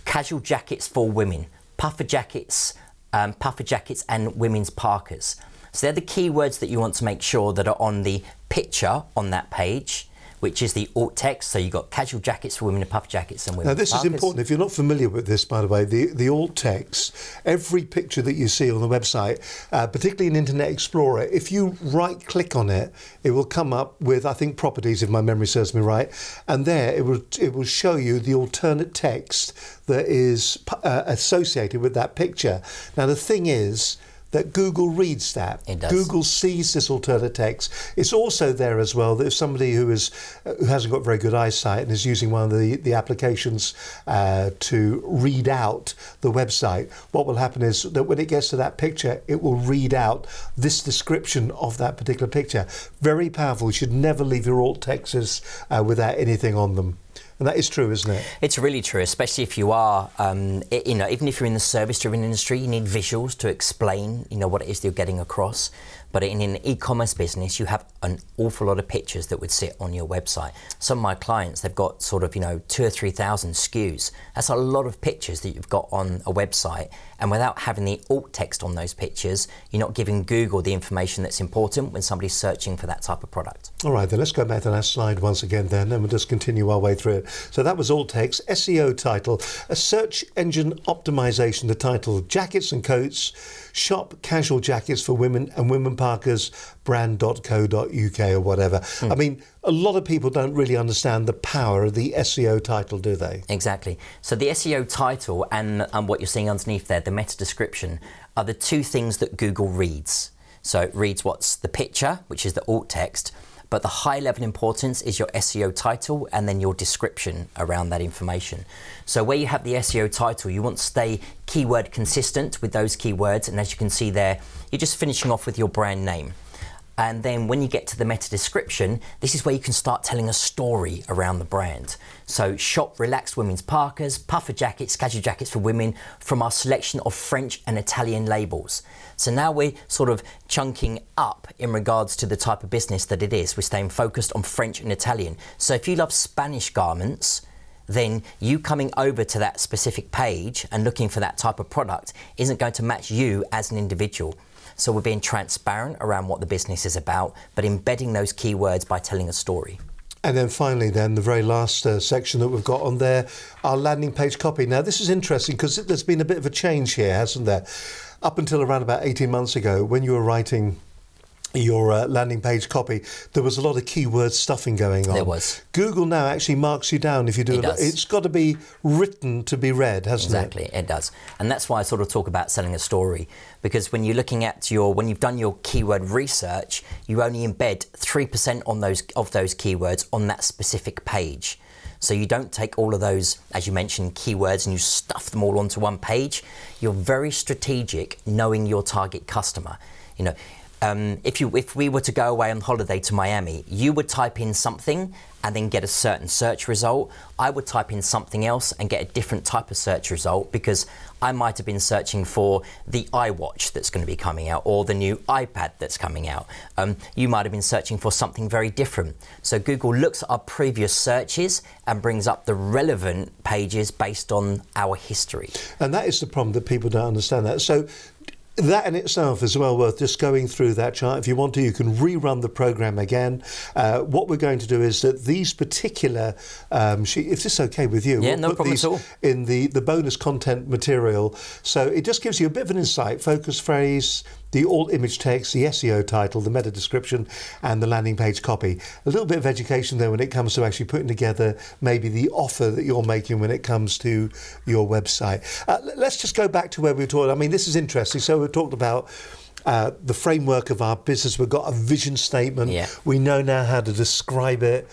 casual jackets for women, puffer jackets and women's parkas. So they're the keywords that you want to make sure that are on the picture on that page, which is the alt text. So you've got casual jackets for women and puffer jackets and women's Now this parkas. is important. If you're not familiar with this, by the way, the alt text, every picture that you see on the website, particularly in Internet Explorer, if you right click on it, it will come up with, I think, properties, if my memory serves me right, and there it will show you the alternate text that is associated with that picture. Now the thing is, that Google reads that. It does. Google sees this alternate text. It's also there as well that if somebody who hasn't got very good eyesight and is using one of the applications to read out the website, what will happen is that when it gets to that picture, it will read out this description of that particular picture. Very powerful. You should never leave your alt texts without anything on them. And that is true, isn't it? It's really true, especially if you are, you know, even if you're in the service-driven industry, you need visuals to explain, you know, what it is that you're getting across. But in an e-commerce business, you have an awful lot of pictures that would sit on your website. Some of my clients, they've got sort of, you know, 2,000 or 3,000 SKUs. That's a lot of pictures that you've got on a website. And without having the alt text on those pictures, you're not giving Google the information that's important when somebody's searching for that type of product. All right, then let's go back to that slide once again then, and we'll just continue our way through it. So that was alt text, SEO title, a search engine optimization, the title, jackets and coats, shop casual jackets for women and women parkers, brand.co.uk or whatever. I mean, a lot of people don't really understand the power of the SEO title, do they? Exactly. So the SEO title and what you're seeing underneath there, the meta description, are the two things that Google reads. So it reads what's the picture, which is the alt text, but the high level importance is your SEO title and then your description around that information. So where you have the SEO title, you want to stay keyword consistent with those keywords, and as you can see there, you're just finishing off with your brand name. And then when you get to the meta description, this is where you can start telling a story around the brand. So shop relaxed women's parkas, puffer jackets, casual jackets for women from our selection of French and Italian labels. So now we're sort of chunking up in regards to the type of business that it is. We're staying focused on French and Italian. So if you love Spanish garments, then you coming over to that specific page and looking for that type of product isn't going to match you as an individual. So we're being transparent around what the business is about, but embedding those keywords by telling a story. And then finally then, the very last section that we've got on there, our landing page copy. Now this is interesting because there's been a bit of a change here, hasn't there? Up until around about 18 months ago, when you were writing your landing page copy, there was a lot of keyword stuffing going on. There was. Google now actually marks you down if you do it. It's got to be written to be read, hasn't it? Exactly, it does. And that's why I sort of talk about selling a story, because when you're looking at when you've done your keyword research, you only embed 3% on those keywords on that specific page. So you don't take all of those, as you mentioned, keywords and you stuff them all onto one page. You're very strategic knowing your target customer. You know, if we were to go away on holiday to Miami, you would type in something and then get a certain search result. I would type in something else and get a different type of search result because I might have been searching for the iWatch that's going to be coming out or the new iPad that's coming out. You might have been searching for something very different. So Google looks at our previous searches and brings up the relevant pages based on our history. And that is the problem, that people don't understand that. So that in itself is well worth just going through that chart. If you want to, you can rerun the program again. What we're going to do is that these particular sheets, if this is okay with you, yeah, we'll no put problem these at all. In the bonus content material. So it just gives you a bit of an insight, focus phrase, the alt image text, the SEO title, the meta description, and the landing page copy. A little bit of education there when it comes to actually putting together maybe the offer that you're making when it comes to your website. Let's just go back to where we were talking. I mean, this is interesting. So we talked about the framework of our business. We've got a vision statement. Yeah. We know now how to describe it.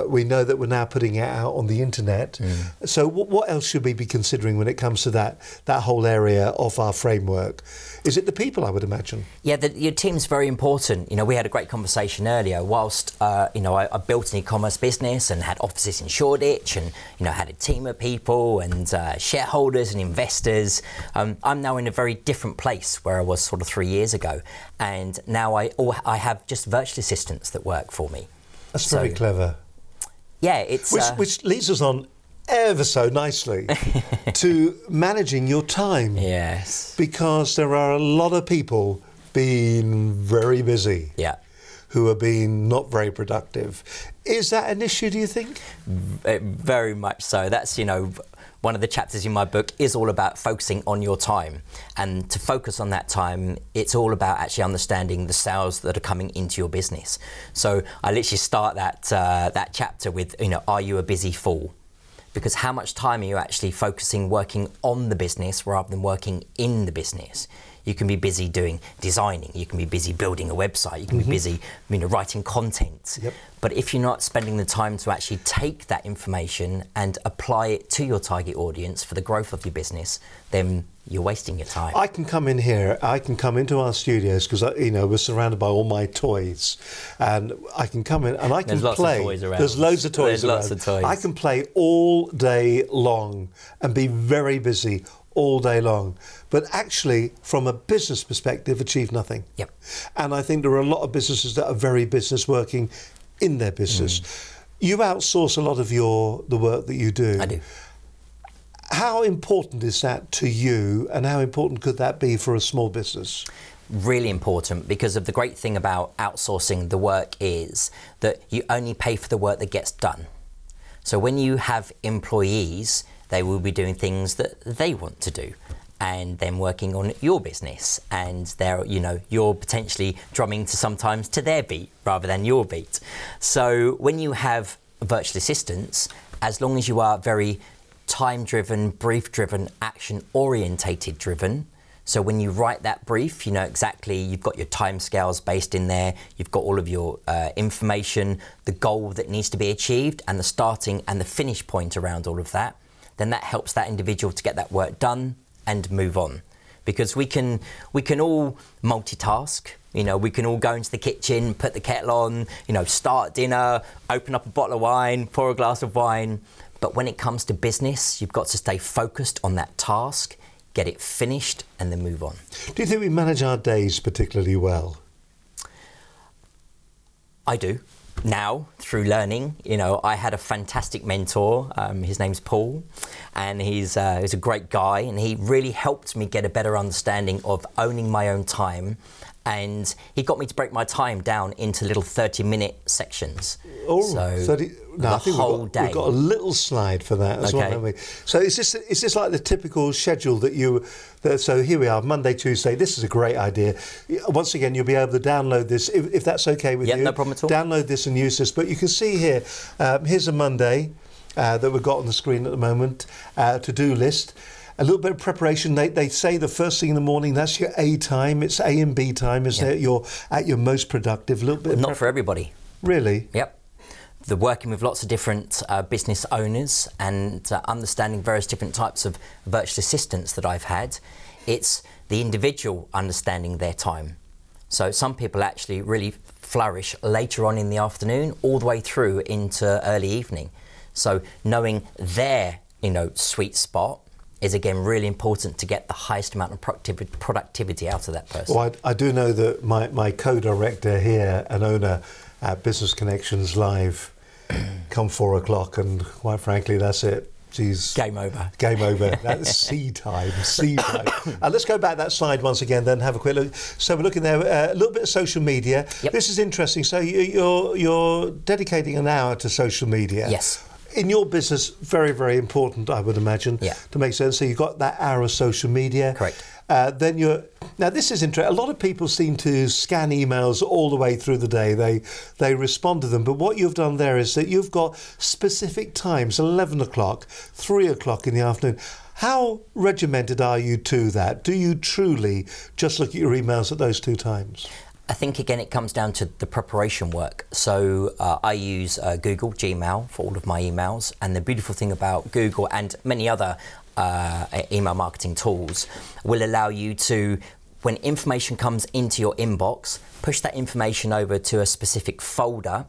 We know that we're now putting it out on the internet. So what else should we be considering when it comes to that whole area of our framework? Is it the people, I would imagine? Yeah, your team's very important. You know, we had a great conversation earlier. Whilst you know, I built an e-commerce business and had offices in Shoreditch, and you know, had a team of people and shareholders and investors. I'm now in a very different place where I was sort of 3 years ago, and now I have just virtual assistants that work for me. That's very clever. Yeah, it's which leads us on ever so nicely to managing your time. Yes. Because there are a lot of people being very busy. Yeah. Who are being not very productive. Is that an issue, do you think? Very much so. That's, you know, one of the chapters in my book is all about focusing on your time. And to focus on that time, it's all about actually understanding the sales that are coming into your business. So I literally start that chapter with, you know, are you a busy fool? Because how much time are you actually focusing working on the business rather than working in the business? You can be busy doing designing, you can be busy building a website, you can be busy, writing content. Yep. But if you're not spending the time to actually take that information and apply it to your target audience for the growth of your business, then you're wasting your time. I can come in here, I can come into our studios because, we're surrounded by all my toys, and I can come in and I can There's play. Lots of toys around. There's loads of toys around. Lots of toys. I can play all day long and be very busy all day long, but actually, from a business perspective, achieve nothing. Yep. And I think there are a lot of businesses that are very business working in their business. You outsource a lot of the work that you do. I do. How important is that to you, and how important could that be for a small business? Really important, because of the great thing about outsourcing the work is that you only pay for the work that gets done. So when you have employees, they will be doing things that they want to do, and then working on your business, and they're, you're potentially drumming sometimes to their beat rather than your beat. So when you have virtual assistants, as long as you are very time-driven, brief-driven, action-orientated driven. So when you write that brief, you know exactly, you've got your timescales based in there, you've got all of your information, the goal that needs to be achieved, and the starting and the finish point around all of that, then that helps that individual to get that work done and move on. Because we can all multitask. We can all go into the kitchen, put the kettle on, start dinner, open up a bottle of wine, pour a glass of wine. But when it comes to business, you've got to stay focused on that task, get it finished, and then move on. Do you think we manage our days particularly well? I do. Now, through learning, I had a fantastic mentor. His name's Paul, and he's a great guy, and he really helped me get a better understanding of owning my own time. And he got me to break my time down into little 30-minute sections. Oh, so 30. No, I think whole day. We've got a little slide for that as well, haven't we? So is this like the typical schedule that so here we are, Monday, Tuesday. This is a great idea. Once again, you'll be able to download this if that's okay with you. No problem at all. Download this and use this. But you can see here, here's a Monday that we've got on the screen at the moment, to-do list. A little bit of preparation. They say the first thing in the morning, that's your A time. It's A and B time, isn't it? You're at your most productive. A little bit. Not for everybody. Really? Yep. The working with lots of different business owners and understanding various different types of virtual assistants that I've had, it's the individual understanding their time. So some people actually really flourish later on in the afternoon all the way through into early evening. So knowing their sweet spot is again really important to get the highest amount of productivity out of that person. Well, I do know that my co-director here and owner at Business Connections Live come 4 o'clock, and quite frankly, that's it. She's game over. Game over. That's C time. C time. Let's go back that slide once again, then have a quick look. So we're looking there, a little bit of social media. Yep. This is interesting. So you're dedicating an hour to social media. Yes. In your business, very, very important, I would imagine, to make sense. So you've got that hour of social media. Correct. Now this is interesting. A lot of people seem to scan emails all the way through the day. They respond to them. But what you've done there is that you've got specific times, 11 o'clock, 3 o'clock in the afternoon. How regimented are you to that? Do you truly just look at your emails at those two times? I think, again, it comes down to the preparation work. So I use Google, Gmail for all of my emails. And the beautiful thing about Google and many other email marketing tools will allow you to, when information comes into your inbox, push that information over to a specific folder,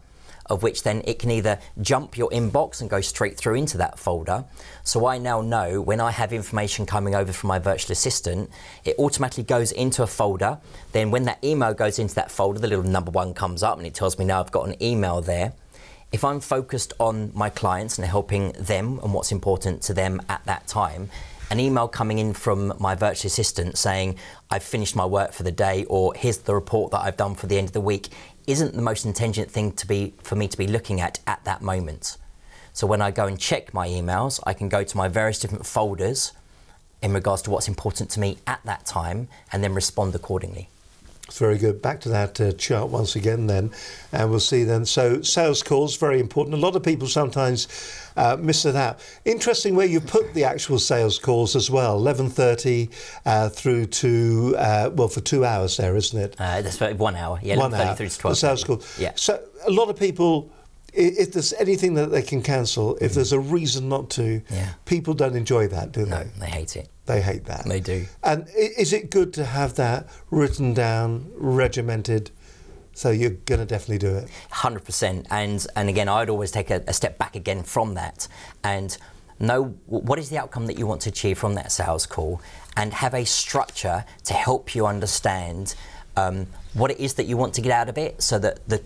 of which then it can either jump your inbox and go straight through into that folder. So I now know when I have information coming over from my virtual assistant, it automatically goes into a folder. Then when that email goes into that folder, the little number 1 comes up and it tells me now I've got an email there. If I'm focused on my clients and helping them and what's important to them at that time, an email coming in from my virtual assistant saying I've finished my work for the day, or here's the report that I've done for the end of the week, isn't the most intelligent thing for me to be looking at that moment. So when I go and check my emails, I can go to my various different folders in regards to what's important to me at that time and then respond accordingly. It's very good. Back to that chart once again then, and we'll see then. So sales calls, very important. A lot of people sometimes miss it out. Interesting where you put the actual sales calls as well, 11:30 through to, well, for 2 hours there, isn't it? That's 1 hour, yeah, 11:30 through to 12. The sales call. Yeah. So a lot of people, if there's anything that they can cancel, if there's a reason not to, people don't enjoy that, do they? No, they hate it. They hate that. They do. And is it good to have that written down, regimented, so you're going to definitely do it? 100%. And again, I'd always take a step back again from that and know what is the outcome that you want to achieve from that sales call, and have a structure to help you understand what it is that you want to get out of it, so that the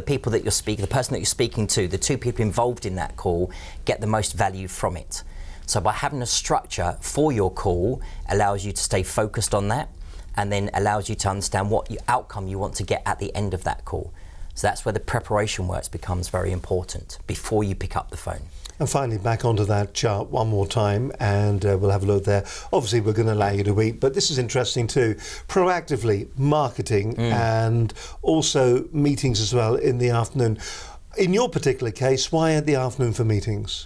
people that you're speaking, the person that you're speaking to, the two people involved in that call get the most value from it. So by having a structure for your call allows you to stay focused on that, and then allows you to understand what outcome you want to get at the end of that call. So that's where the preparation work becomes very important before you pick up the phone. And finally, back onto that chart one more time, and we'll have a look there. Obviously, we're going to allow you to eat, but this is interesting too. Proactively marketing and also meetings as well in the afternoon. In your particular case, why at the afternoon for meetings?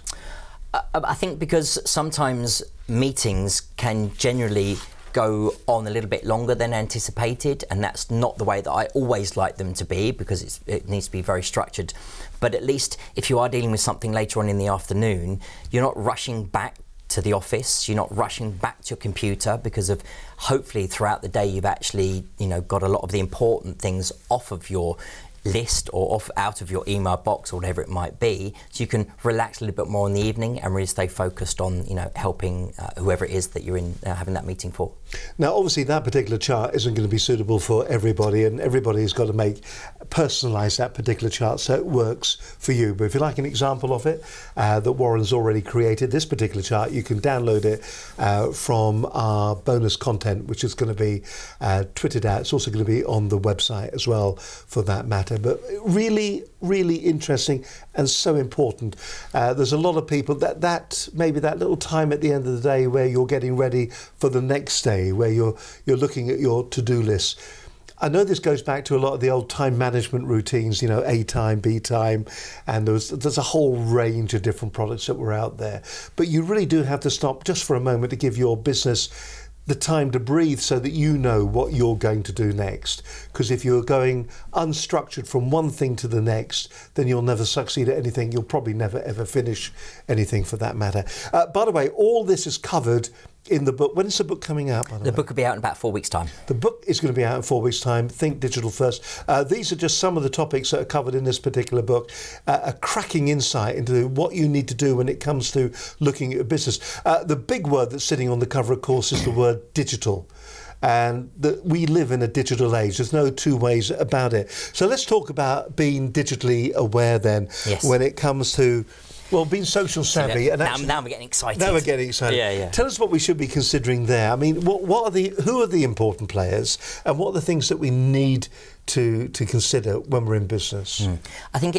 I think because sometimes meetings can generally go on a little bit longer than anticipated, and that's not the way that I always like them to be, because it needs to be very structured. But at least if you are dealing with something later on in the afternoon, you're not rushing back to the office, you're not rushing back to your computer, because of hopefully throughout the day you've actually got a lot of the important things off of your list or out of your email box or whatever it might be, so you can relax a little bit more in the evening and really stay focused on helping whoever it is that you're in having that meeting for. Now obviously that particular chart isn't going to be suitable for everybody, and everybody's got to personalise that particular chart so it works for you. But if you like an example of it that Warren's already created, this particular chart, you can download it from our bonus content, which is going to be twittered out. It's also going to be on the website as well for that matter. But really, really interesting and so important. There's a lot of people that maybe that little time at the end of the day where you're getting ready for the next day, where you're looking at your to-do list. I know this goes back to a lot of the old time management routines, A time, B time, and there's a whole range of different products that were out there. But you really do have to stop just for a moment to give your business the time to breathe, so that you know what you're going to do next. Because if you're going unstructured from one thing to the next, then you'll never succeed at anything. You'll probably never ever finish anything for that matter. By the way, all this is covered in the book. When is the book coming out, by the way? The book will be out in about 4 weeks' time. The book is going to be out in 4 weeks' time. Think Digital First. These are just some of the topics that are covered in this particular book. A cracking insight into what you need to do when it comes to looking at a business. The big word that's sitting on the cover, of course, is the word digital. And we live in a digital age. There's no two ways about it. So let's talk about being digitally aware then, when it comes to, well, being social savvy. And now we're getting excited. Now we're getting excited. Yeah. Tell us what we should be considering there. I mean, who are the important players, and what are the things that we need to consider when we're in business? I think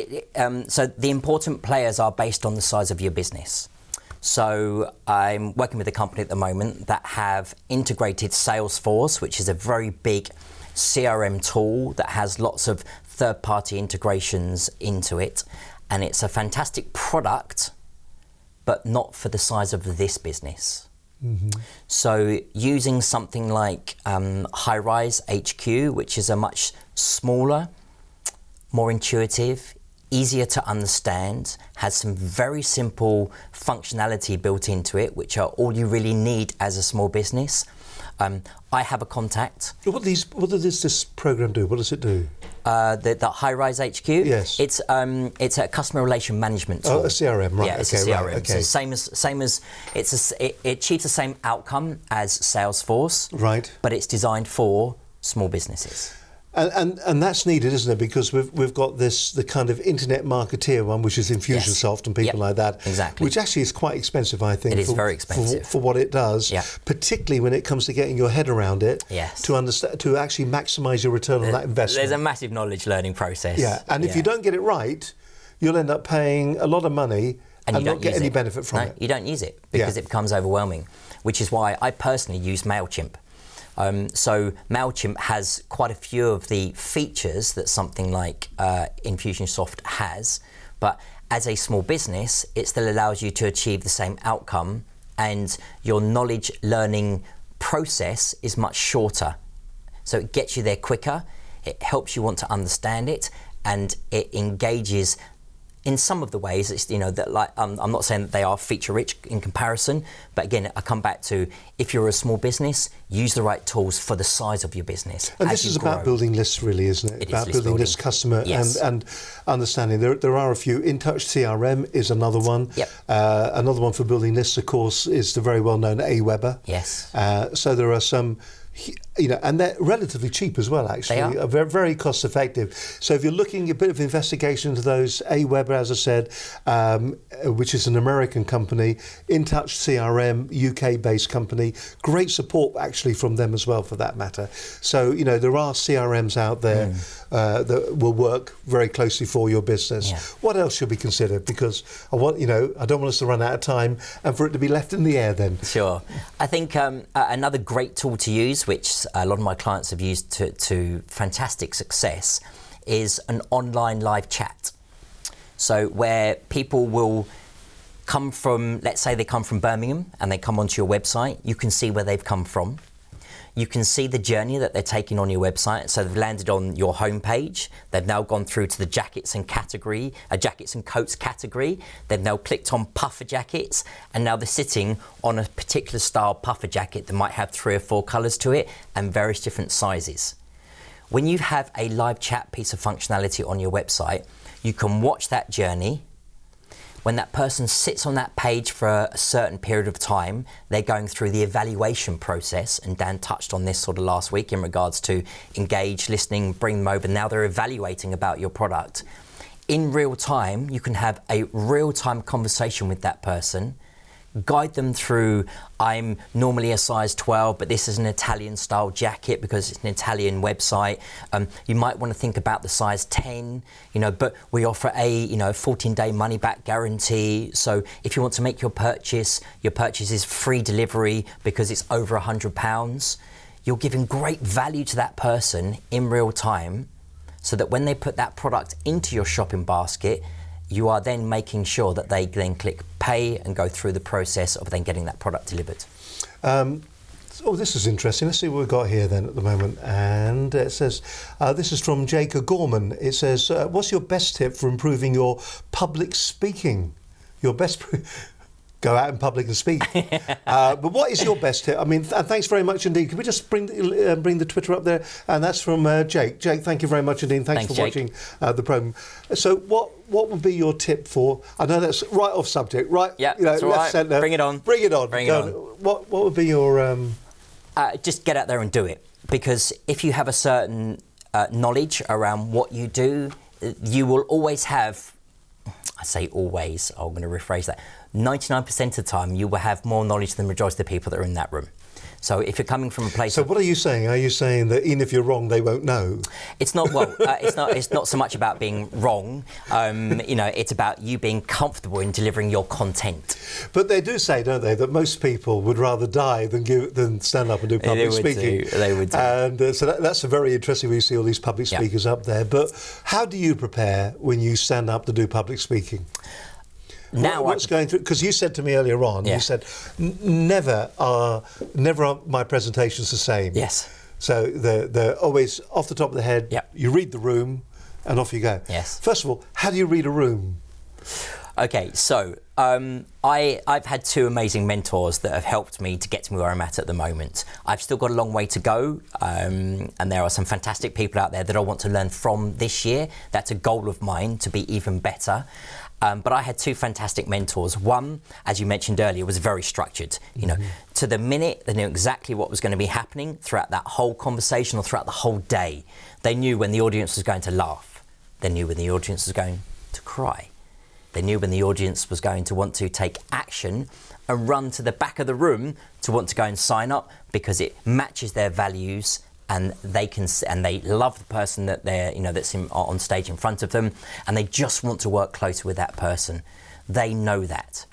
so the important players are based on the size of your business. So I'm working with a company at the moment that have integrated Salesforce, which is a very big CRM tool that has lots of third-party integrations into it. And it's a fantastic product, but not for the size of this business. So using something like High-Rise HQ, which is a much smaller, more intuitive, easier to understand, has some very simple functionality built into it, which are all you really need as a small business. I have a contact. What does this program do? What does it do? The High-Rise HQ. Yes. It's a customer relation management tool. Oh, a CRM, right? Yeah, it's a CRM. Right, okay. So same as it achieves the same outcome as Salesforce. Right. But it's designed for small businesses. And that's needed, isn't it? Because we've got the kind of internet marketeer one, which is Infusionsoft and people like that. Exactly. Which actually is quite expensive, I think. It is very expensive for what it does. Yeah. Particularly when it comes to getting your head around it. Yes. To understand, to actually maximise your return on that investment. There's a massive knowledge learning process. Yeah. And if you don't get it right, you'll end up paying a lot of money and not get any benefit from it. You don't use it because it becomes overwhelming. Which is why I personally use MailChimp, So MailChimp has quite a few of the features that something like Infusionsoft has, but as a small business, it still allows you to achieve the same outcome, and your knowledge learning process is much shorter. So it gets you there quicker, it helps you want to understand it, and it engages in some of the ways. It's, you know, that, like, I'm not saying that they are feature rich in comparison, but again, I come back to, if you're a small business, use the right tools for the size of your business. And this is about building lists, really, isn't it? It about is building lists, customer, yes. and understanding. There are a few. InTouch CRM is another one. Yep. Another one for building lists, of course, is the very well-known Aweber. Yes. So there are some, you know, and they're relatively cheap as well, actually. They are. Very, very cost effective. So if you're looking a bit of investigation into those, Aweber, as I said, which is an American company, InTouch CRM, UK-based company, great support actually from them as well, for that matter. So, you know, there are CRMs out there that will work very closely for your business. Yeah. What else should we consider? Because I want, you know, I don't want us to run out of time and for it to be left in the air then. Sure. I think another great tool to use, which a lot of my clients have used to fantastic success, is an online live chat. So where people will come from, let's say they come from Birmingham and they come onto your website, you can see where they've come from. You can see the journey that they're taking on your website. So they've landed on your homepage. They've now gone through to the jackets and category, jackets and coats category. They've now clicked on puffer jackets, and now they're sitting on a particular style puffer jacket that might have 3 or 4 colours to it and various different sizes. When you have a live chat piece of functionality on your website, you can watch that journey. When that person sits on that page for a certain period of time, they're going through the evaluation process, and Dan touched on this sort of last week in regards to engage, listening, bring them over. Now they're evaluating about your product. In real time, you can have a real-time conversation with that person, guide them through, I'm normally a size 12, but this is an Italian style jacket because it's an Italian website. You might want to think about the size 10, you know, but we offer a, you know, 14-day money back guarantee. So if you want to make your purchase is free delivery because it's over £100. You're giving great value to that person in real time, so that when they put that product into your shopping basket, you are then making sure that they then click pay and go through the process of then getting that product delivered. Oh, this is interesting. Let's see what we've got here then at the moment. And it says, this is from Jacob Gorman. It says, what's your best tip for improving your public speaking? Your best... Go out in public and speak. But what is your best tip? I mean, thanks very much indeed. Can we just bring the Twitter up there? And that's from Jake. Jake, thank you very much indeed. Thanks for Jake. watching the programme. So what would be your tip for, I know that's right off subject, right? Yeah, you know, that's all left, right. centre. Bring it on. Bring it on. Bring it on. What would be your... Just get out there and do it. Because if you have a certain knowledge around what you do, you will always have, I say always, I'm going to rephrase that, 99% of the time you will have more knowledge than the majority of the people that are in that room. So if you're coming from a place... So what are you saying? Are you saying that even if you're wrong, they won't know? It's not, well, it's not so much about being wrong, you know, it's about you being comfortable in delivering your content. But they do say, don't they, that most people would rather die than stand up and do public speaking. They would do. And so that's a very interesting when you see all these public speakers up there. But how do you prepare when you stand up to do public speaking? Now what's going through? Because you said to me earlier on, you said, never are my presentations the same. Yes. So they're always off the top of the head. Yep. You read the room, and off you go. Yes. First of all, how do you read a room? Okay, so I've had 2 amazing mentors that have helped me to get to where I'm at the moment. I've still got a long way to go, and there are some fantastic people out there that I want to learn from this year. That's a goal of mine, to be even better. But I had 2 fantastic mentors. One, as you mentioned earlier, was very structured. You know, to the minute, they knew exactly what was going to be happening throughout that whole conversation or throughout the whole day. They knew when the audience was going to laugh. They knew when the audience was going to cry. They knew when the audience was going to want to take action and run to the back of the room to want to go and sign up, because it matches their values, and they love the person that they're, you know, that's on stage in front of them, and they just want to work closer with that person. They know that.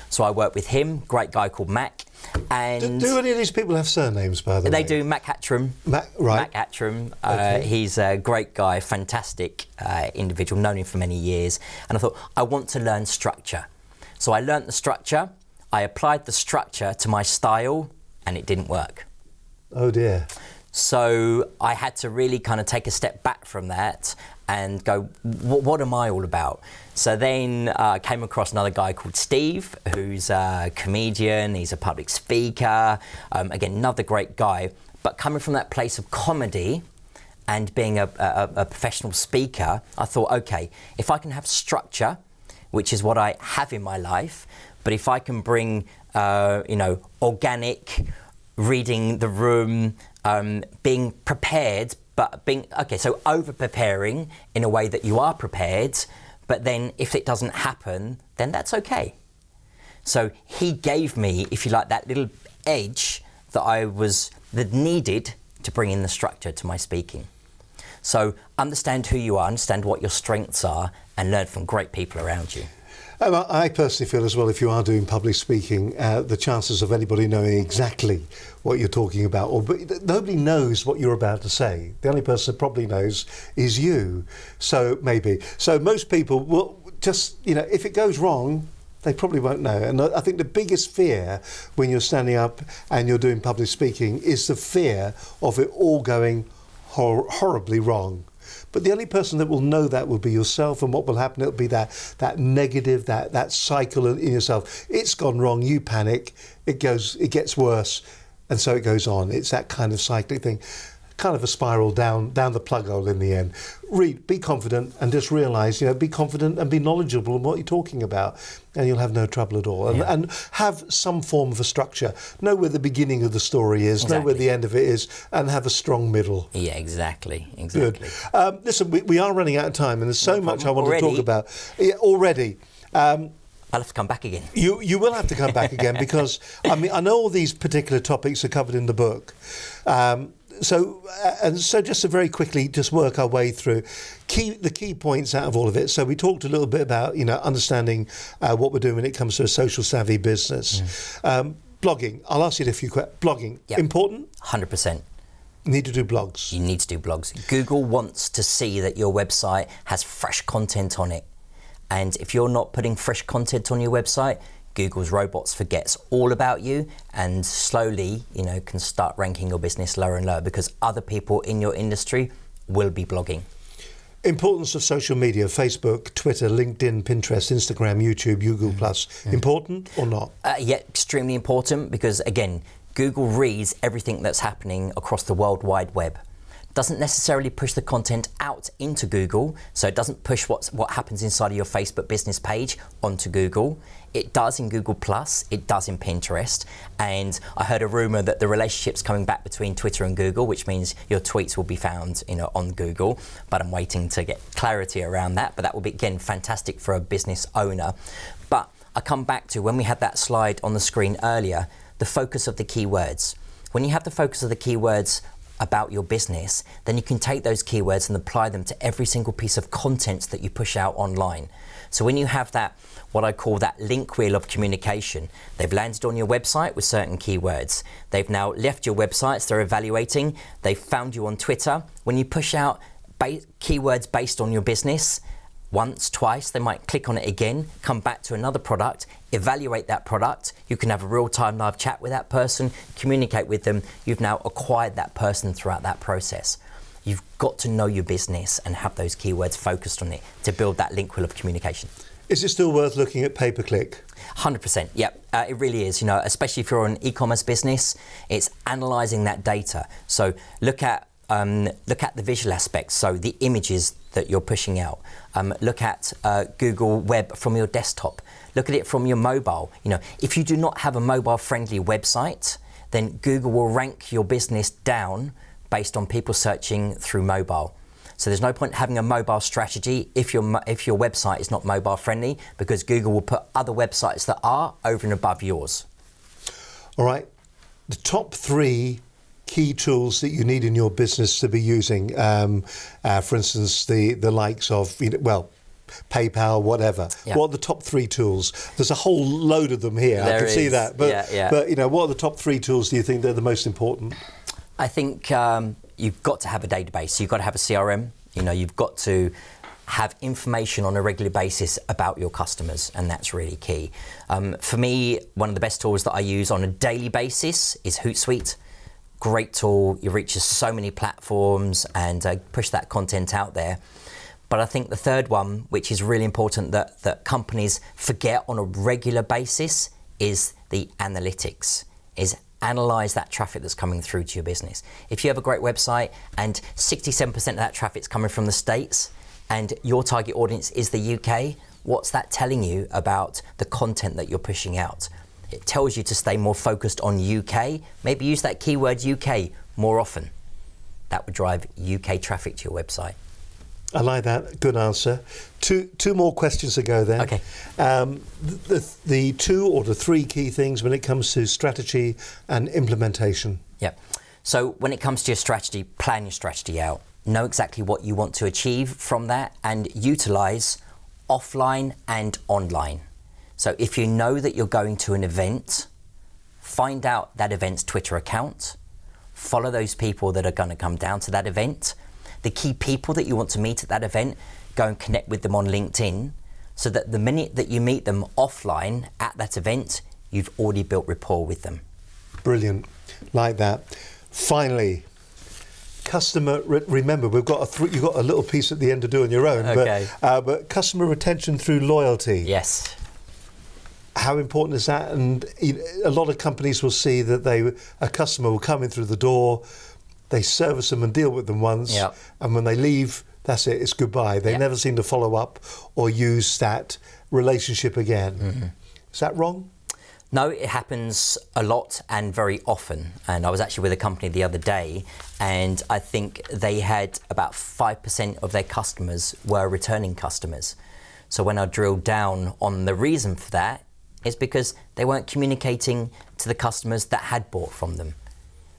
So I work with him, great guy called Mac, And do any of these people have surnames, by the way? They do. Mac Hatchram. Right. Mac Hatchram. Okay. He's a great guy, fantastic individual, known him for many years. And I thought, I want to learn structure. So I learnt the structure, I applied the structure to my style, and it didn't work. Oh dear. So I had to really kind of take a step back from that and go, what am I all about? So then I came across another guy called Steve, who's a comedian, he's a public speaker, again, another great guy, but coming from that place of comedy and being a professional speaker, I thought, okay, if I can have structure, which is what I have in my life, but if I can bring, you know, organic, reading the room, being prepared, but being, okay, so over-preparing in a way that you are prepared, but then if it doesn't happen, then that's okay. So he gave me, if you like, that little edge that needed to bring in the structure to my speaking. So understand who you are, understand what your strengths are, and learn from great people around you. I personally feel as well, if you are doing public speaking, the chances of anybody knowing exactly what you're talking about, but nobody knows what you're about to say. The only person that probably knows is you. So maybe. So most people will just, you know, if it goes wrong, they probably won't know. And I think the biggest fear when you're standing up and you're doing public speaking is the fear of it all going horribly wrong. But the only person that will know that will be yourself, and what will happen, it'll be that negative, that cycle in yourself. It's gone wrong, you panic, it gets worse, and so it goes on. It's that kind of cyclic thing, kind of a spiral down the plug hole in the end. Be confident and just realise, you know, be confident and be knowledgeable in what you're talking about, and you'll have no trouble at all. Yeah. And have some form of a structure. Know where the beginning of the story is, know where the end of it is, and have a strong middle. Yeah, exactly. Good. Listen, we are running out of time, and there's so much I want to talk about. Already. I'll have to come back again. You will have to come back again because, I mean, I know all these particular topics are covered in the book. So just to very quickly just work our way through the key points out of all of it. So we talked a little bit about, you know, understanding what we're doing when it comes to a social savvy business. Blogging, I'll ask you a few questions. Blogging, important? 100%. Need to do blogs. You need to do blogs. Google wants to see that your website has fresh content on it. And if you're not putting fresh content on your website, Google's robots forgets all about you and slowly, you know, can start ranking your business lower and lower because other people in your industry will be blogging. Importance of social media, Facebook, Twitter, LinkedIn, Pinterest, Instagram, YouTube, Google+. Important or not? Yeah, extremely important because, again, Google reads everything that's happening across the World Wide Web. Doesn't necessarily push the content out into Google, so it doesn't push what happens inside of your Facebook business page onto Google. It does in Google+, it does in Pinterest, and I heard a rumor that the relationship's coming back between Twitter and Google, which means your tweets will be found, you know, on Google, but I'm waiting to get clarity around that, but that will be, again, fantastic for a business owner. But I come back to when we had that slide on the screen earlier, the focus of the keywords. When you have the focus of the keywords about your business, then you can take those keywords and apply them to every single piece of content that you push out online. So when you have that, what I call that link wheel of communication, they've landed on your website with certain keywords. They've now left your websites, they're evaluating, they've found you on Twitter. When you push out keywords based on your business, once, twice, they might click on it again, come back to another product, evaluate that product. You can have a real-time live chat with that person, communicate with them. You've now acquired that person throughout that process. You've got to know your business and have those keywords focused on it to build that link wheel of communication. Is it still worth looking at pay-per-click? 100%, yep, it really is. You know, especially if you're an e-commerce business, it's analysing that data. So look at the visual aspects, so the images that you're pushing out. Look at Google Web from your desktop. Look at it from your mobile. You know, if you do not have a mobile-friendly website, then Google will rank your business down based on people searching through mobile. So there's no point having a mobile strategy if your website is not mobile-friendly, because Google will put other websites that are over and above yours. All right, the top 3 key tools that you need in your business to be using, for instance, the likes of, you know, well, PayPal, whatever. Yeah. What are the top 3 tools? There's a whole load of them here. I can see that. But, but you know, what are the top 3 tools do you think that are the most important? I think you've got to have a database. You've got to have a CRM. You know, you've got to have information on a regular basis about your customers, and that's really key. For me, one of the best tools that I use on a daily basis is Hootsuite. Great tool. It reaches so many platforms and push that content out there. But I think the third one, which is really important that companies forget on a regular basis, is the analytics, is analyze that traffic that's coming through to your business. If you have a great website and 67% of that traffic's coming from the States and your target audience is the UK, what's that telling you about the content that you're pushing out? It tells you to stay more focused on UK, maybe use that keyword UK more often. That would drive UK traffic to your website. I like that. Good answer. Two more questions to go then. Okay. The 2 or the 3 key things when it comes to strategy and implementation. Yeah. So when it comes to your strategy, plan your strategy out. Know exactly what you want to achieve from that and utilize offline and online. So if you know that you're going to an event, find out that event's Twitter account, follow those people that are going to come down to that event. The key people that you want to meet at that event, go and connect with them on LinkedIn so that the minute that you meet them offline at that event, you've already built rapport with them. Brilliant. Like that. Finally, customer, remember, we've got you've got a little piece at the end to do on your own, okay. but customer retention through loyalty. Yes. How important is that? And a lot of companies will see that a customer will come in through the door, they service them and deal with them once, yep. and when they leave, that's it, it's goodbye. They yep. never seem to follow up or use that relationship again. Mm-hmm. Is that wrong? No, it happens a lot and very often. And I was actually with a company the other day, and I think they had about 5% of their customers were returning customers. So when I drilled down on the reason for that, it's because they weren't communicating to the customers that had bought from them.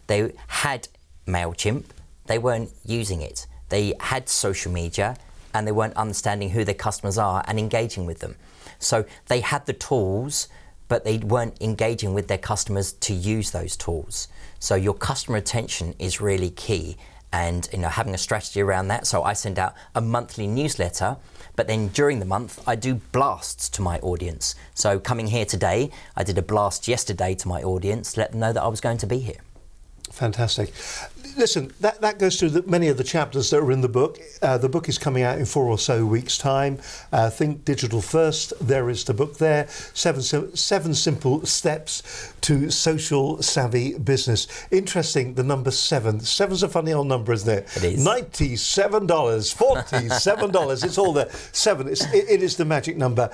They had MailChimp, they weren't using it. They had social media and they weren't understanding who their customers are and engaging with them. So they had the tools, but they weren't engaging with their customers to use those tools. So your customer retention is really key, and having a strategy around that. So I send out a monthly newsletter, but then during the month I do blasts to my audience. So coming here today, I did a blast yesterday to my audience to let them know that I was going to be here. Fantastic. Listen, that goes through many of the chapters that are in the book. The book is coming out in 4 or so weeks' time. Think Digital First. There is the book there. Seven simple steps to social savvy business. Interesting, the number 7. 7's a funny old number, isn't it? It is. $97, $47. It's all there. 7. It is the magic number.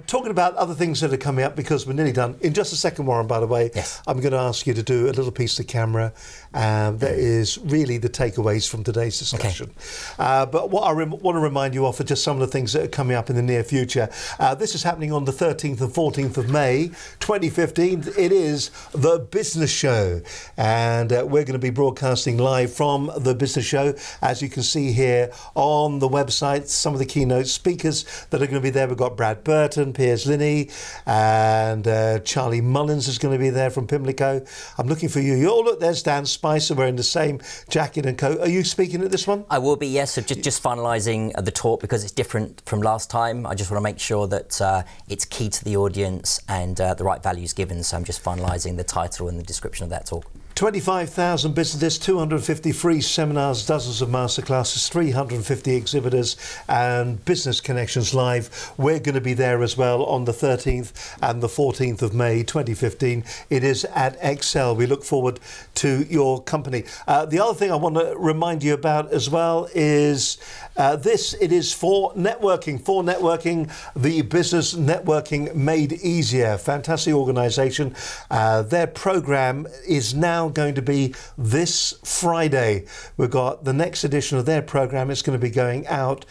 Talking about other things that are coming up, because we're nearly done. In just a second, Warren, by the way, yes. I'm going to ask you to do a little piece to camera. That is really the takeaways from today's discussion. Okay. But what I want to remind you of are just some of the things that are coming up in the near future. This is happening on the 13th and 14th of May 2015. It is the Business Show, and we're going to be broadcasting live from the Business Show. As you can see here on the website, some of the keynote speakers that are going to be there. We've got Brad Burton, Piers Linney, and Charlie Mullins is going to be there from Pimlico. I'm looking for you. Oh, look, there's Dan Spicer wearing the same jacket and coat. Are you speaking at this one? I will be, yes. So just finalising the talk because it's different from last time. I just want to make sure that it's key to the audience and the right values given. So I'm just finalising the title and the description of that talk. 25,000 businesses, 250 free seminars, dozens of masterclasses, 350 exhibitors, and Business Connections Live. We're going to be there as well on the 13th and the 14th of May 2015. It is at Excel. We look forward to your company. The other thing I want to remind you about as well is it is for networking, the Business Networking Made Easier. Fantastic organisation. Their programme is now going to be this Friday. We've got the next edition of their programme. It's going to be going out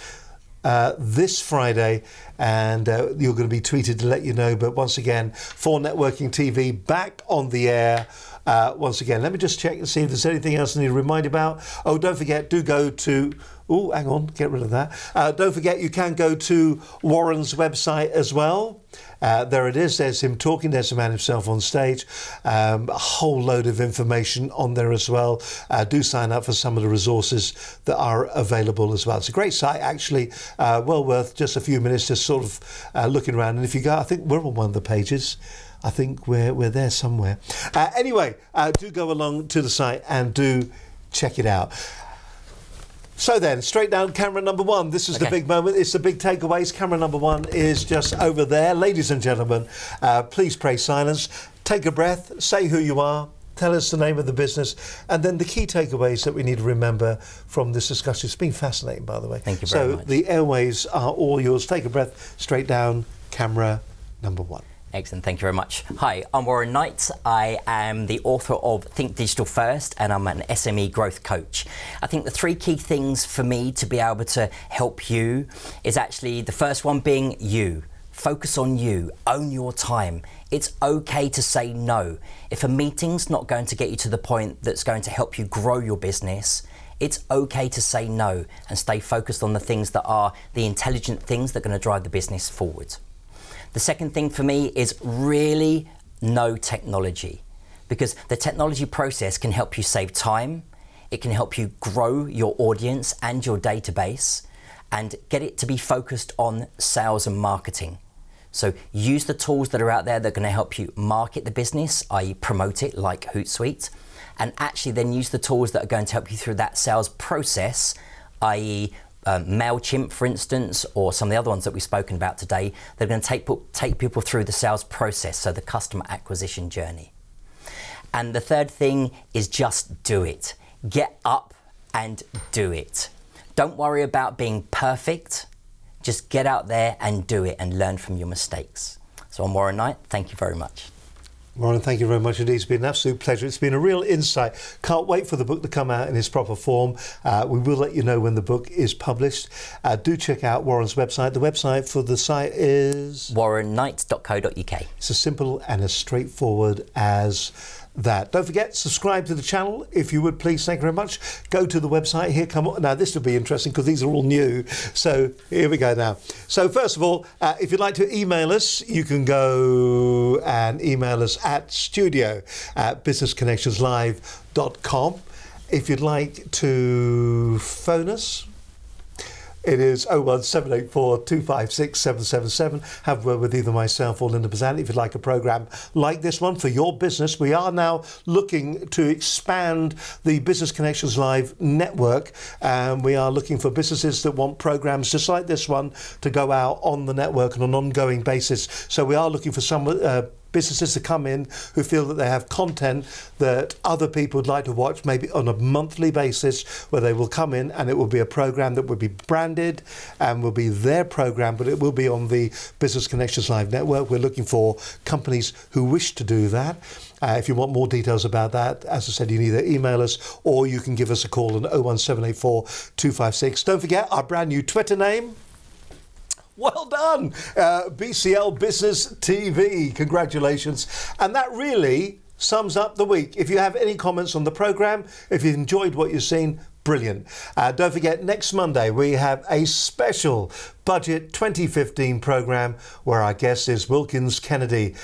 this Friday, and you're going to be tweeted to let you know. But once again, For Networking TV back on the air. Once again, let me just check and see if there's anything else I need to remind you about. Oh, don't forget, do go to Oh, hang on, get rid of that. Don't forget, you can go to Warren's website as well. There it is. There's him talking. There's the man himself on stage. A whole load of information on there as well. Do sign up for some of the resources that are available as well. It's a great site, actually. Well worth just a few minutes just sort of looking around. And if you go, I think we're on one of the pages. I think we're there somewhere. Anyway, do go along to the site and do check it out. So then, straight down camera number one. This is the big moment. It's the big takeaways. Camera number one is just over there. Ladies and gentlemen, please pray silence. Take a breath. Say who you are. Tell us the name of the business. And then the key takeaways that we need to remember from this discussion. It's been fascinating, by the way. Thank you very much. So the airways are all yours. Take a breath. Straight down camera number one. Excellent, thank you very much. Hi, I'm Warren Knight. I am the author of Think Digital First, and I'm an SME growth coach. I think the three key things for me to be able to help you is actually the first one being you. Focus on you, own your time. It's okay to say no. If a meeting's not going to get you to the point that's going to help you grow your business, it's okay to say no and stay focused on the things that are the intelligent things that are going to drive the business forward. The second thing for me is really know technology, because the technology process can help you save time, it can help you grow your audience and your database, and get it to be focused on sales and marketing. So use the tools that are out there that are going to help you market the business, i.e. promote it like Hootsuite, and actually then use the tools that are going to help you through that sales process, i.e. MailChimp, for instance, or some of the other ones that we've spoken about today, they're going to take people through the sales process, so the customer acquisition journey. And the third thing is just do it. Get up and do it. Don't worry about being perfect. Just get out there and do it and learn from your mistakes. So I'm Warren Knight. Thank you very much. Warren, thank you very much indeed. It's been an absolute pleasure. It's been a real insight. Can't wait for the book to come out in its proper form. We will let you know when the book is published. Do check out Warren's website. The website for the site is warrenknight.co.uk. It's as simple and as straightforward as that. Don't forget, subscribe to the channel if you would, please. Thank you very much. Go to the website. Here come on. Now this will be interesting because these are all new. So here we go now. So first of all, if you'd like to email us, you can go and email us at studio@businessconnectionslive.com. If you'd like to phone us, it is 01784 256 777. Have a word with either myself or Linda Bazan if you'd like a programme like this one for your business. We are now looking to expand the Business Connections Live network, and we are looking for businesses that want programmes just like this one to go out on the network on an ongoing basis. So we are looking for some businesses to come in who feel that they have content that other people would like to watch, maybe on a monthly basis, where they will come in and it will be a program that will be branded and will be their program, but it will be on the Business Connections Live network. We're looking for companies who wish to do that. If you want more details about that, as I said, you can either email us or you can give us a call on 01784 256. Don't forget our brand new Twitter name. Well done, BCL Business TV. Congratulations. And that really sums up the week. If you have any comments on the programme, if you've enjoyed what you've seen, brilliant. Don't forget, next Monday we have a special Budget 2015 programme where our guest is Wilkins Kennedy,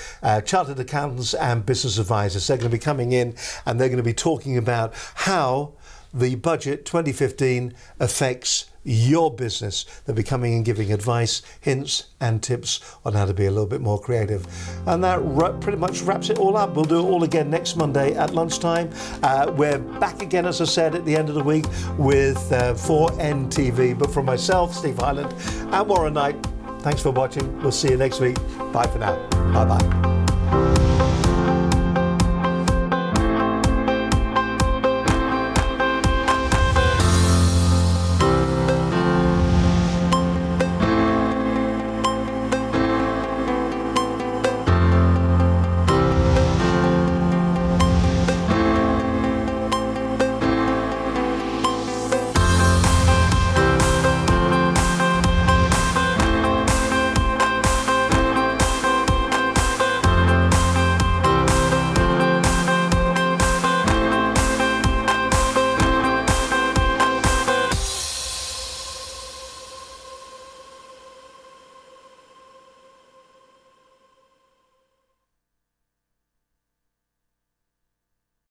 Chartered Accountants and Business Advisors. They're going to be coming in and they're going to be talking about how the Budget 2015 affects your business. They'll be coming and giving advice, hints and tips on how to be a little bit more creative. And that pretty much wraps it all up. We'll do it all again next Monday at lunchtime. We're back again, as I said, at the end of the week with 4N TV. But from myself, Steve Highland, and Warren Knight, thanks for watching. We'll see you next week. Bye for now. Bye-bye.